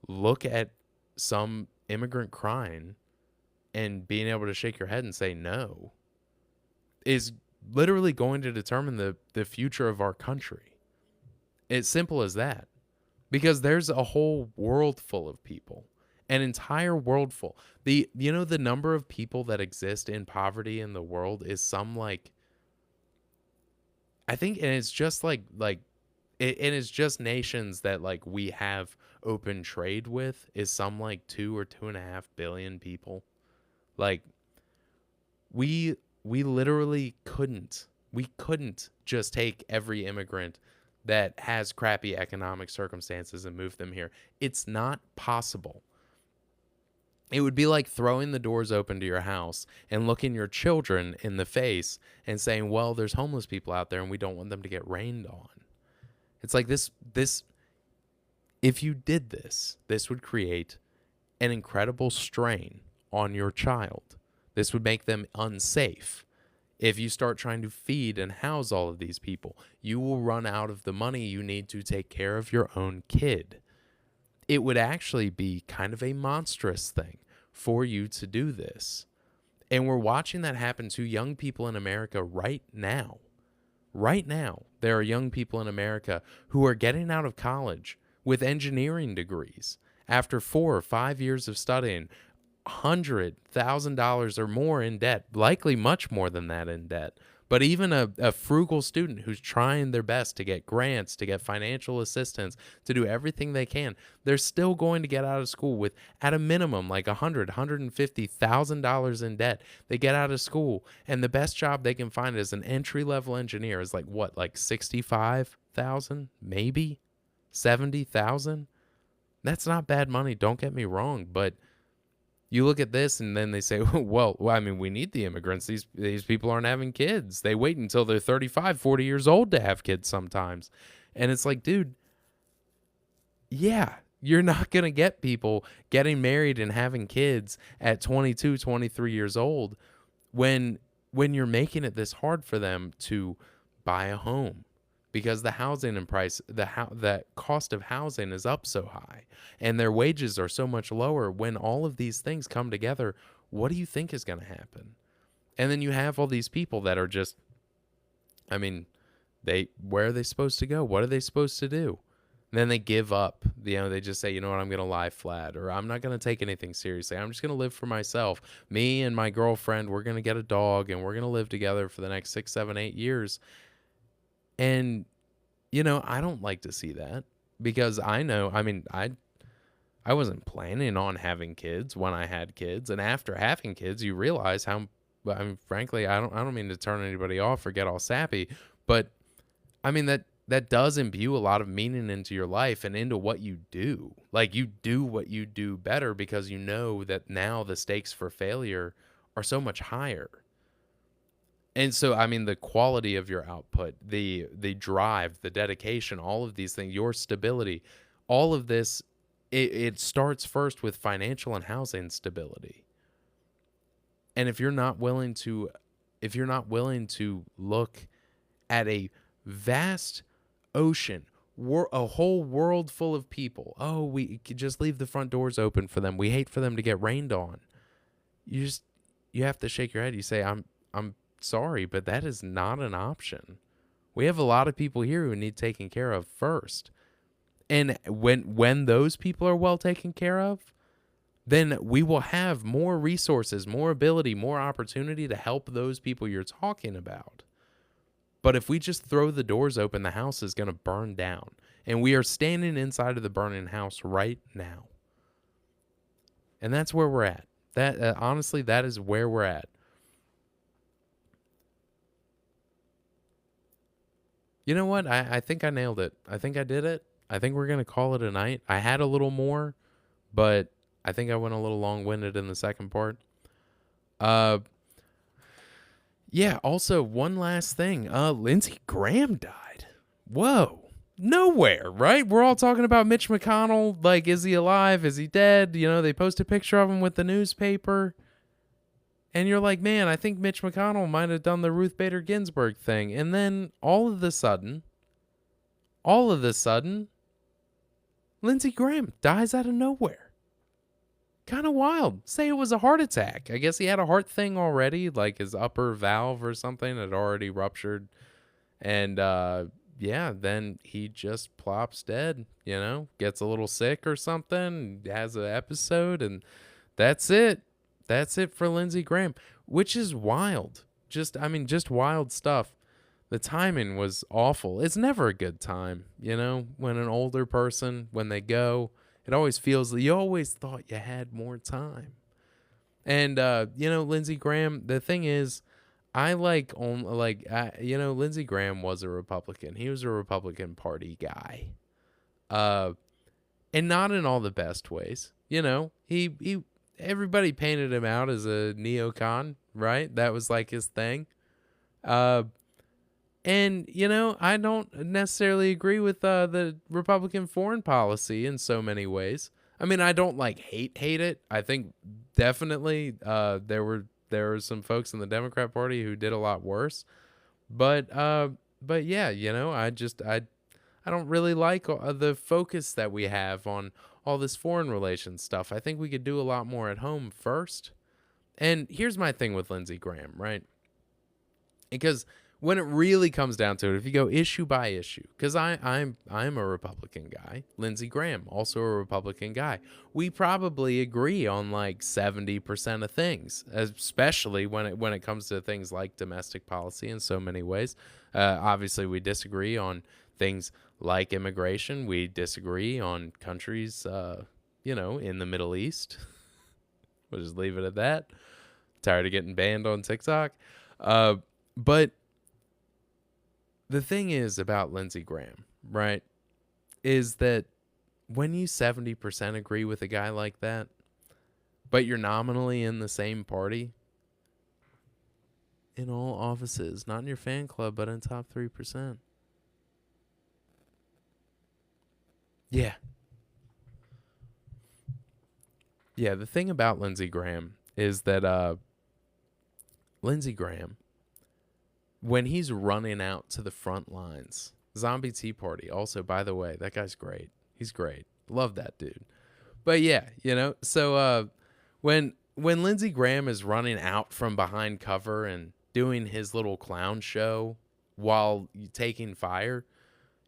look at some immigrant crying and being able to shake your head and say no is literally going to determine the future of our country. It's simple as that. Because there's a whole world full of people, an entire world full. The number of people that exist in poverty in the world is some, like, I think, and it's just and it's just nations that, like, we have open trade with, is some like 2 or 2.5 billion people. Like, we literally couldn't just take every immigrant that has crappy economic circumstances and move them here. It's not possible. It would be like throwing the doors open to your house and looking your children in the face and saying, well, there's homeless people out there and we don't want them to get rained on. It's like this if you did this, this would create an incredible strain on your child. This would make them unsafe. If you start trying to feed and house all of these people, you will run out of the money you need to take care of your own kid. It would actually be kind of a monstrous thing for you to do this. And we're watching that happen to young people in America right now. Right now, there are young people in America who are getting out of college with engineering degrees after 4 or 5 years of studying, $100,000 or more in debt, likely much more than that in debt. But even a frugal student who's trying their best to get grants, to get financial assistance, to do everything they can, they're still going to get out of school with, at a minimum, like $150,000 in debt. They get out of school, and the best job they can find as an entry-level engineer is like what, like 65,000, maybe 70,000. That's not bad money. Don't get me wrong, but you look at this and then they say, well, I mean, we need the immigrants. These people aren't having kids. They wait until they're 35, 40 years old to have kids sometimes. And it's like, dude, yeah, you're not going to get people getting married and having kids at 22, 23 years old when you're making it this hard for them to buy a home. Because the housing and price, the cost of housing is up so high, and their wages are so much lower. When all of these things come together, what do you think is going to happen? And then you have all these people that are just, I mean, where are they supposed to go? What are they supposed to do? And then they give up. They just say, you know what, I'm going to lie flat, or I'm not going to take anything seriously. I'm just going to live for myself. Me and my girlfriend, we're going to get a dog, and we're going to live together for the next 6, 7, 8 years. And, I don't like to see that, because I know, I mean, I wasn't planning on having kids when I had kids. And after having kids, you realize how, I mean, frankly, I don't mean to turn anybody off or get all sappy, but I mean, that does imbue a lot of meaning into your life and into what you do. Like, you do what you do better because you know that now the stakes for failure are so much higher. And so, I mean, the quality of your output, the drive, the dedication, all of these things, your stability, all of this, it starts first with financial and housing stability. And if you're not willing to look at a vast ocean, a whole world full of people, oh, we could just leave the front doors open for them. We hate for them to get rained on. You have to shake your head. You say, I'm sorry, but that is not an option. We have a lot of people here who need taken care of first. And when those people are well taken care of, then we will have more resources, more ability, more opportunity to help those people you're talking about. But if we just throw the doors open, the house is going to burn down. And we are standing inside of the burning house right now. And that's where we're at. Honestly, that is where we're at. You know what? I think I nailed it. I think I did it. I think we're going to call it a night. I had a little more, but I think I went a little long-winded in the second part. Yeah, also, one last thing. Lindsey Graham died. Whoa. Nowhere, right? We're all talking about Mitch McConnell. Like, is he alive? Is he dead? They post a picture of him with the newspaper. And you're like, man, I think Mitch McConnell might have done the Ruth Bader Ginsburg thing. And then all of a sudden, Lindsey Graham dies out of nowhere. Kind of wild. Say it was a heart attack. I guess he had a heart thing already, like his upper valve or something had already ruptured. And then he just plops dead, gets a little sick or something, has an episode, and that's it. That's it for Lindsey Graham, which is wild. Just wild stuff. The timing was awful. It's never a good time, when an older person, when they go, it always feels, you always thought you had more time. And, Lindsey Graham, the thing is, Lindsey Graham was a Republican. He was a Republican Party guy. And not in all the best ways. Everybody painted him out as a neocon, right? That was like his thing. And, I don't necessarily agree with the Republican foreign policy in so many ways. I mean, I don't like hate it. I think definitely there were some folks in the Democrat Party who did a lot worse. But yeah, I don't really like the focus that we have on all this foreign relations stuff. I think we could do a lot more at home first. And here's my thing with Lindsey Graham, right? Because when it really comes down to it, if you go issue by issue, because I'm a Republican guy, Lindsey Graham also a Republican guy, we probably agree on like 70% of things, especially when it comes to things like domestic policy in so many ways. Obviously, we disagree on things like immigration. We disagree on countries, in the Middle East. We'll just leave it at that. Tired of getting banned on TikTok. But the thing is about Lindsey Graham, right, is that when you 70% agree with a guy like that, but you're nominally in the same party, in all offices, not in your fan club, but in top 3%. Yeah. Yeah, the thing about Lindsey Graham is that Lindsey Graham, when he's running out to the front lines, Zombie Tea Party, also, by the way, that guy's great. He's great. Love that dude. But yeah, so when Lindsey Graham is running out from behind cover and doing his little clown show while taking fire,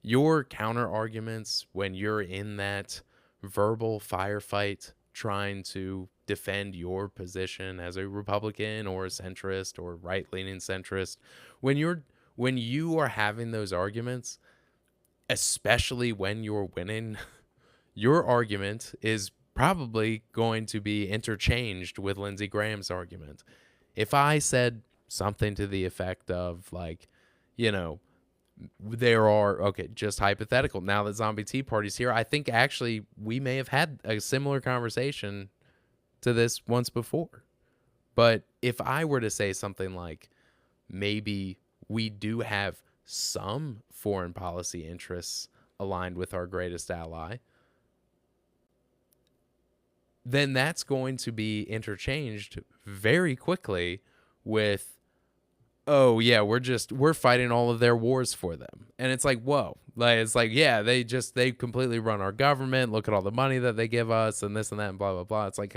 your counter arguments when you're in that verbal firefight trying to defend your position as a Republican or a centrist or right-leaning centrist, when you are having those arguments, especially when you're winning, your argument is probably going to be interchanged with Lindsey Graham's argument. If I said something to the effect of like, just hypothetical, now that Zombie Tea Party's here, I think actually we may have had a similar conversation to this once before. But if I were to say something like, maybe we do have some foreign policy interests aligned with our greatest ally, then that's going to be interchanged very quickly with, oh yeah, we're fighting all of their wars for them. And it's like, whoa. Like, it's like, yeah, they completely run our government. Look at all the money that they give us and this and that and blah, blah, blah. It's like,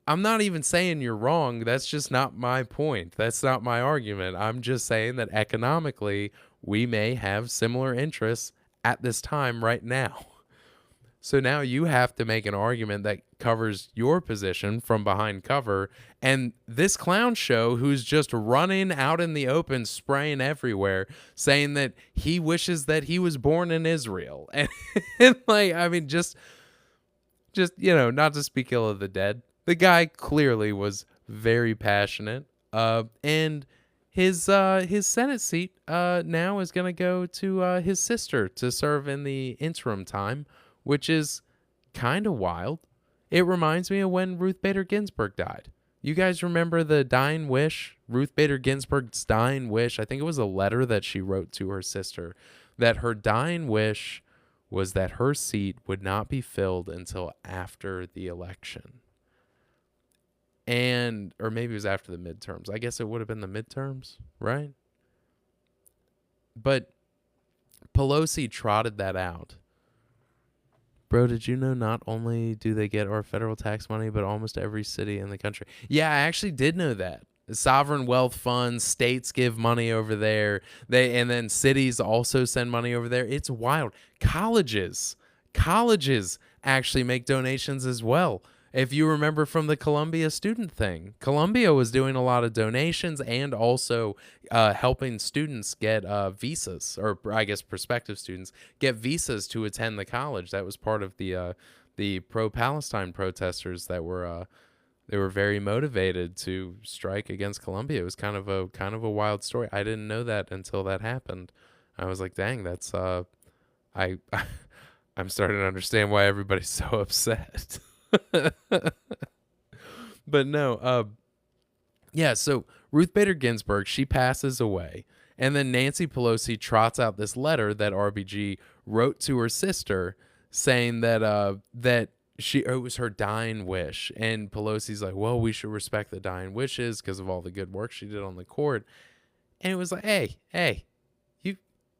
I'm not even saying you're wrong. That's just not my point. That's not my argument. I'm just saying that economically, we may have similar interests at this time right now. So now you have to make an argument that covers your position from behind cover. And this clown show who's just running out in the open, spraying everywhere, saying that he wishes that he was born in Israel. And like, I mean, just, not to speak ill of the dead. The guy clearly was very passionate. And his Senate seat now is going to go to his sister to serve in the interim time, which is kind of wild. It reminds me of when Ruth Bader Ginsburg died. You guys remember the dying wish? Ruth Bader Ginsburg's dying wish. I think it was a letter that she wrote to her sister, that her dying wish was that her seat would not be filled until after the election. Or maybe it was after the midterms. I guess it would have been the midterms, right? But Pelosi trotted that out. Bro, did you know not only do they get our federal tax money, but almost every city in the country? Yeah, I actually did know that. The sovereign wealth funds, states give money over there. And then cities also send money over there. It's wild. Colleges actually make donations as well. If you remember from the Columbia student thing, Columbia was doing a lot of donations and also helping students get visas, or I guess prospective students get visas to attend the college. That was part of the pro-Palestine protesters that were they were very motivated to strike against Columbia. It was kind of a wild story. I didn't know that until that happened. I was like, dang, that's I'm starting to understand why everybody's so upset. But no, Yeah, so Ruth Bader Ginsburg, she passes away. And then Nancy Pelosi trots out this letter that RBG wrote to her sister saying that it was her dying wish. And Pelosi's like, well, we should respect the dying wishes because of all the good work she did on the court. And it was like, hey,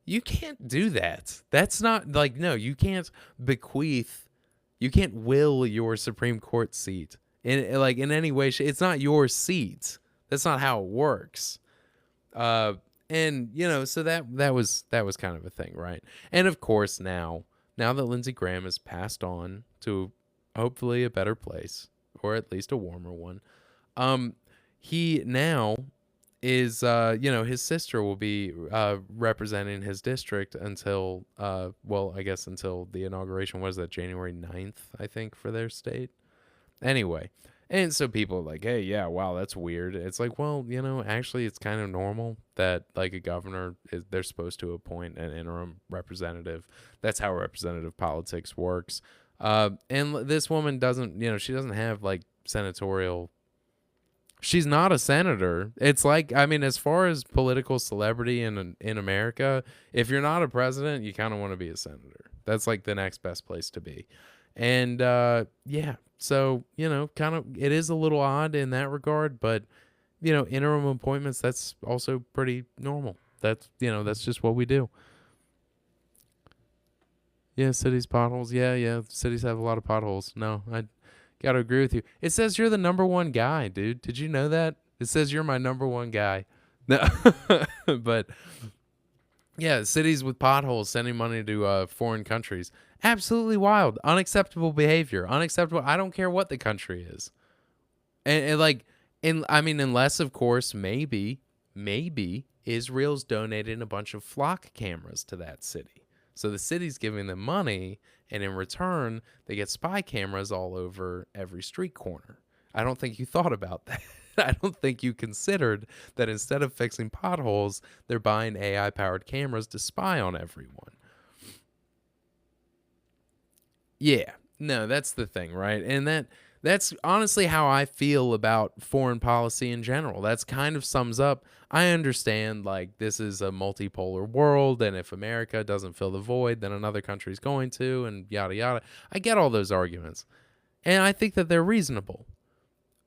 you can't do that. That's not like, no, you can't will your Supreme Court seat in any way. It's not your seat. That's not how it works. And so that was kind of a thing, right? And of course now that Lindsey Graham has passed on to hopefully a better place, or at least a warmer one, he now is his sister will be representing his district until I guess until the inauguration. Was that January 9th, I think, for their state? Anyway, and so people are like, hey, yeah, wow, that's weird. It's like, well, actually it's kind of normal that like a governor they're supposed to appoint an interim representative. That's how representative politics works. And this woman doesn't, she doesn't have like senatorial. She's not a senator. It's like, I mean, as far as political celebrity in America, if you're not a president, you kind of want to be a senator. That's like the next best place to be. And yeah, so, kind of it is a little odd in that regard, but, interim appointments, that's also pretty normal. That's just what we do. Yeah, cities potholes. Yeah, cities have a lot of potholes. No, I got to agree with you. It says you're the number one guy, dude. Did you know that? It says you're my number one guy. No, but yeah, cities with potholes sending money to foreign countries. Absolutely wild. Unacceptable behavior. Unacceptable. I don't care what the country is. Unless, of course, maybe Israel's donating a bunch of flock cameras to that city. So the city's giving them money, and in return, they get spy cameras all over every street corner. I don't think you thought about that. I don't think you considered that instead of fixing potholes, they're buying AI-powered cameras to spy on everyone. Yeah, no, that's the thing, right? And that's honestly how I feel about foreign policy in general. That's kind of sums up. I understand, like, this is a multipolar world, and if America doesn't fill the void, then another country's going to, and yada, yada. I get all those arguments, and I think that they're reasonable.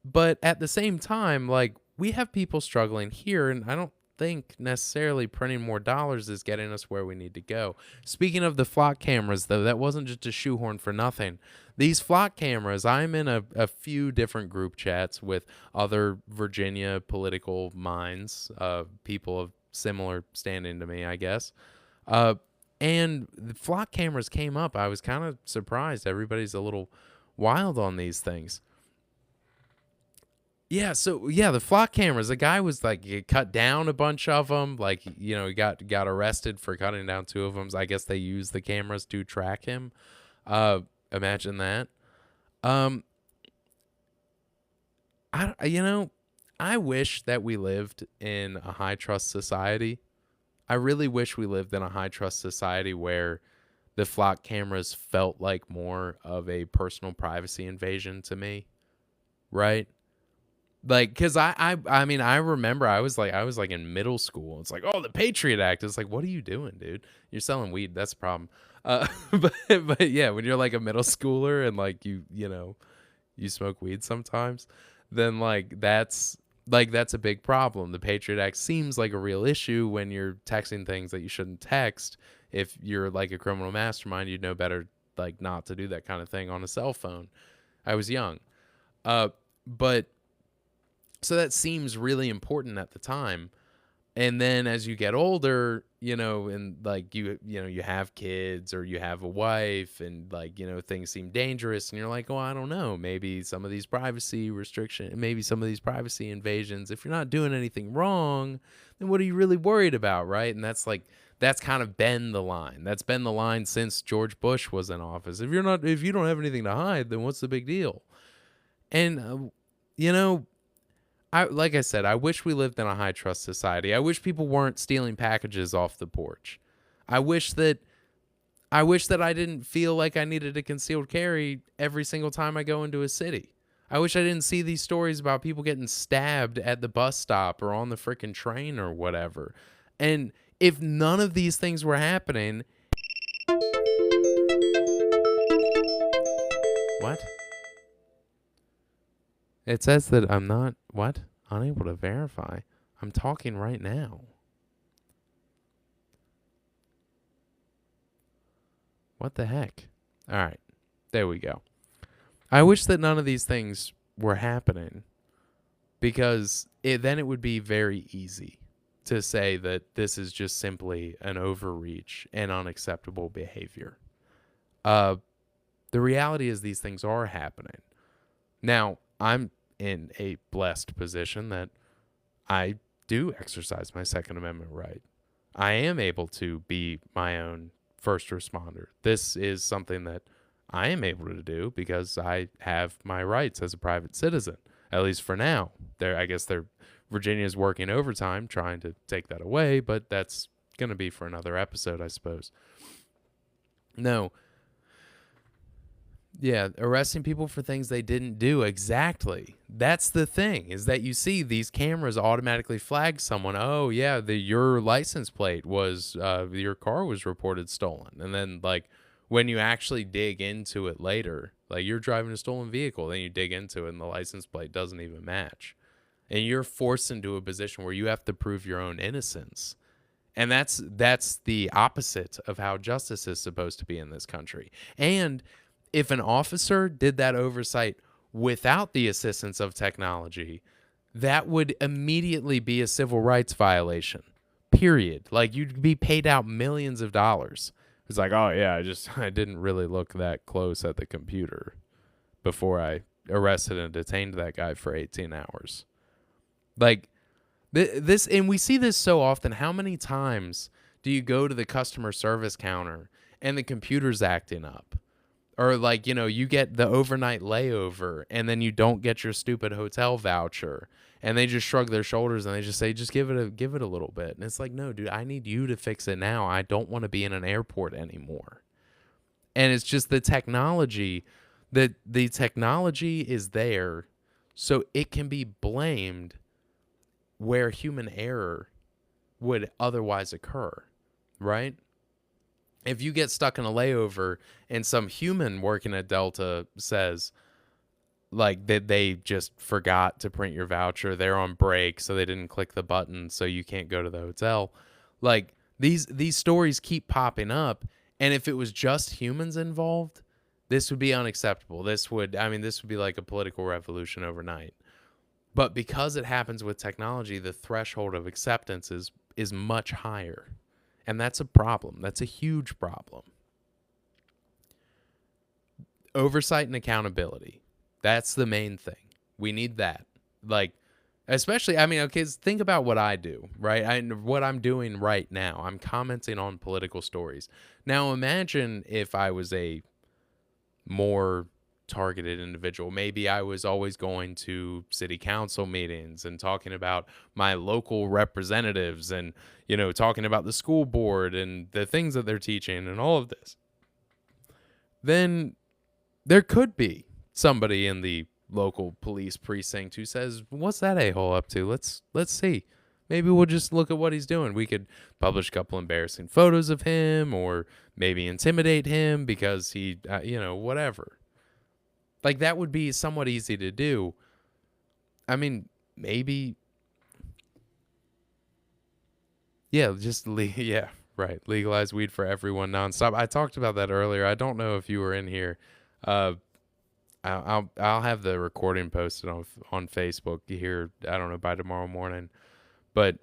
But at the same time, like, we have people struggling here, and I don't think necessarily printing more dollars is getting us where we need to go. Speaking of the flock cameras, though, that wasn't just a shoehorn for nothing. These flock cameras, I'm in a few different group chats with other Virginia political minds, people of similar standing to me, I guess. And the flock cameras came up. I was kind of surprised. Everybody's a little wild on these things. Yeah, so the flock cameras. The guy was like, he cut down a bunch of them. Like, he got arrested for cutting down two of them. I guess they used the cameras to track him. Imagine that. I wish that we lived in a high trust society. I really wish we lived in a high trust society where the flock cameras felt like more of a personal privacy invasion to me, right? Like, cause I remember I was like in middle school. It's like, oh, the Patriot Act. It's like, what are you doing, dude? You're selling weed. That's a problem. But yeah, when you're like a middle schooler and like you smoke weed sometimes, then that's a big problem. The Patriot Act seems like a real issue when you're texting things that you shouldn't text. If you're like a criminal mastermind, you'd know better, like, not to do that kind of thing on a cell phone. I was young, but. So that seems really important at the time. And then as you get older, and like you have kids or you have a wife and like, things seem dangerous and you're like, oh, I don't know, maybe some of these privacy invasions, if you're not doing anything wrong, then what are you really worried about? Right. And that's kind of been the line. That's been the line since George Bush was in office. If you don't have anything to hide, then what's the big deal? And, like I said, I wish we lived in a high trust society. I wish people weren't stealing packages off the porch. I wish that I didn't feel like I needed a concealed carry every single time I go into a city. I wish I didn't see these stories about people getting stabbed at the bus stop or on the freaking train or whatever. And if none of these things were happening, what? It says that I'm not, what? Unable to verify. I'm talking right now. What the heck? All right. There we go. I wish that none of these things were happening, because then it would be very easy to say that this is just simply an overreach and unacceptable behavior. The reality is these things are happening. Now, I'm in a blessed position that I do exercise my Second Amendment right. I am able to be my own first responder. This is something that I am able to do because I have my rights as a private citizen, at least for now. I guess Virginia's working overtime trying to take that away, but that's going to be for another episode, I suppose. No. Yeah, arresting people for things they didn't do. Exactly. That's the thing, is that you see these cameras automatically flag someone. Oh, yeah, your license plate was, your car was reported stolen. And then, like, when you actually dig into it later, like you're driving a stolen vehicle, then you dig into it and the license plate doesn't even match. And you're forced into a position where you have to prove your own innocence. And that's the opposite of how justice is supposed to be in this country. And if an officer did that oversight without the assistance of technology, that would immediately be a civil rights violation, period. Like, you'd be paid out millions of dollars. It's like, oh, yeah, I didn't really look that close at the computer before I arrested and detained that guy for 18 hours. Like, this, and we see this so often. How many times do you go to the customer service counter and the computer's acting up? Or, like, you get the overnight layover and then you don't get your stupid hotel voucher, and they just shrug their shoulders and they just say, just give it a little bit. And it's like, no, dude, I need you to fix it now. I don't want to be in an airport anymore. And it's just the technology is there so it can be blamed where human error would otherwise occur, right? If you get stuck in a layover and some human working at Delta says, like, they just forgot to print your voucher, they're on break, so they didn't click the button, so you can't go to the hotel. Like, these stories keep popping up, and if it was just humans involved, this would be unacceptable. This would be like a political revolution overnight. But because it happens with technology, the threshold of acceptance is much higher. And that's a problem. That's a huge problem. Oversight and accountability. That's the main thing. We need that. Like, especially, okay, think about what I do, right? What I'm doing right now. I'm commenting on political stories. Now, imagine if I was a more targeted individual. Maybe I was always going to city council meetings and talking about my local representatives and, talking about the school board and the things that they're teaching and all of this. Then there could be somebody in the local police precinct who says, what's that a-hole up to? Let's see. Maybe we'll just look at what he's doing. We could publish a couple embarrassing photos of him, or maybe intimidate him because he, whatever. Like, that would be somewhat easy to do. Maybe. Yeah, legalize weed for everyone nonstop. I talked about that earlier. I don't know if you were in here. I'll have the recording posted on Facebook here, I don't know, by tomorrow morning. But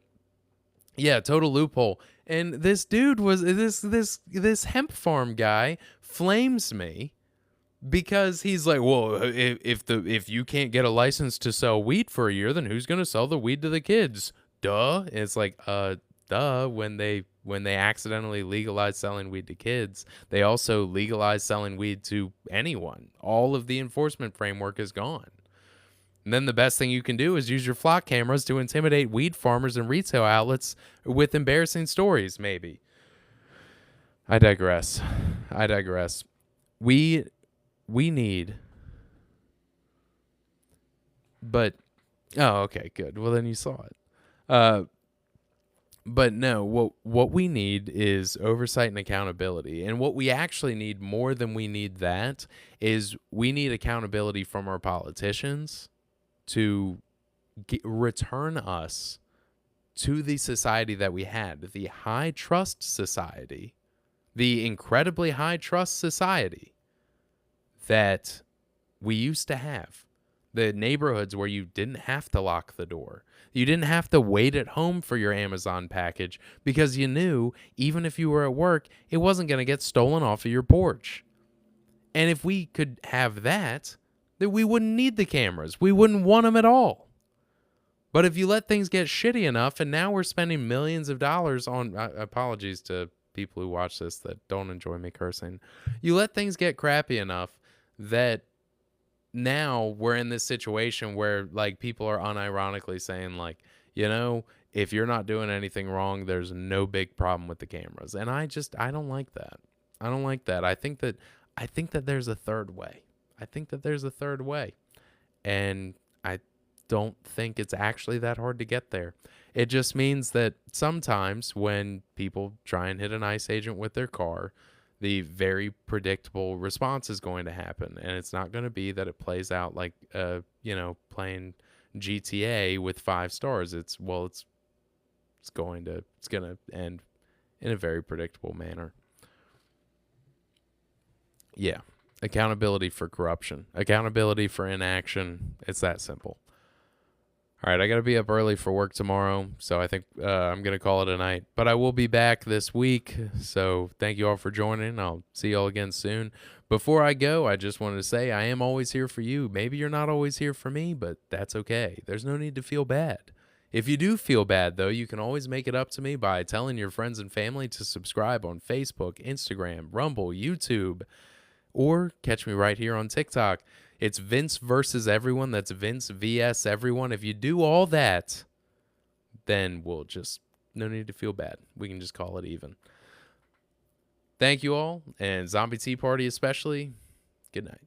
yeah, total loophole. And this dude was this hemp farm guy flames me because he's like, well, if you can't get a license to sell weed for a year, then who's going to sell the weed to the kids? Duh. And it's like, duh. When they accidentally legalize selling weed to kids, they also legalize selling weed to anyone. All of the enforcement framework is gone. And then the best thing you can do is use your flock cameras to intimidate weed farmers and retail outlets with embarrassing stories, maybe. I digress. We need But oh, okay, good. Well, then you saw it. Uh, but no, what we need is oversight and accountability. And what we actually need more than we need that is we need accountability from our politicians to return us to the society that we had, the high trust society, the incredibly high trust society that we used to have. The neighborhoods where you didn't have to lock the door. You didn't have to wait at home for your Amazon package because you knew even if you were at work, it wasn't going to get stolen off of your porch. And if we could have that, then we wouldn't need the cameras. We wouldn't want them at all. But if you let things get shitty enough, and now we're spending millions of dollars on, apologies to people who watch this that don't enjoy me cursing. You let things get crappy enough that now we're in this situation where like people are unironically saying like, if you're not doing anything wrong, there's no big problem with the cameras. And I don't like that. I don't like that. I think that there's a third way. And I don't think it's actually that hard to get there. It just means that sometimes when people try and hit an ICE agent with their car, the very predictable response is going to happen. And it's not going to be that it plays out like, playing GTA with 5 stars. It's going to end in a very predictable manner. Yeah. Accountability for corruption. Accountability for inaction. It's that simple. All right, I got to be up early for work tomorrow, so I think I'm going to call it a night. But I will be back this week, so thank you all for joining. I'll see you all again soon. Before I go, I just wanted to say I am always here for you. Maybe you're not always here for me, but that's okay. There's no need to feel bad. If you do feel bad, though, you can always make it up to me by telling your friends and family to subscribe on Facebook, Instagram, Rumble, YouTube, or catch me right here on TikTok. It's Vince versus everyone. That's Vince vs everyone. If you do all that, then no need to feel bad. We can just call it even. Thank you all, and Zombie Tea Party especially. Good night.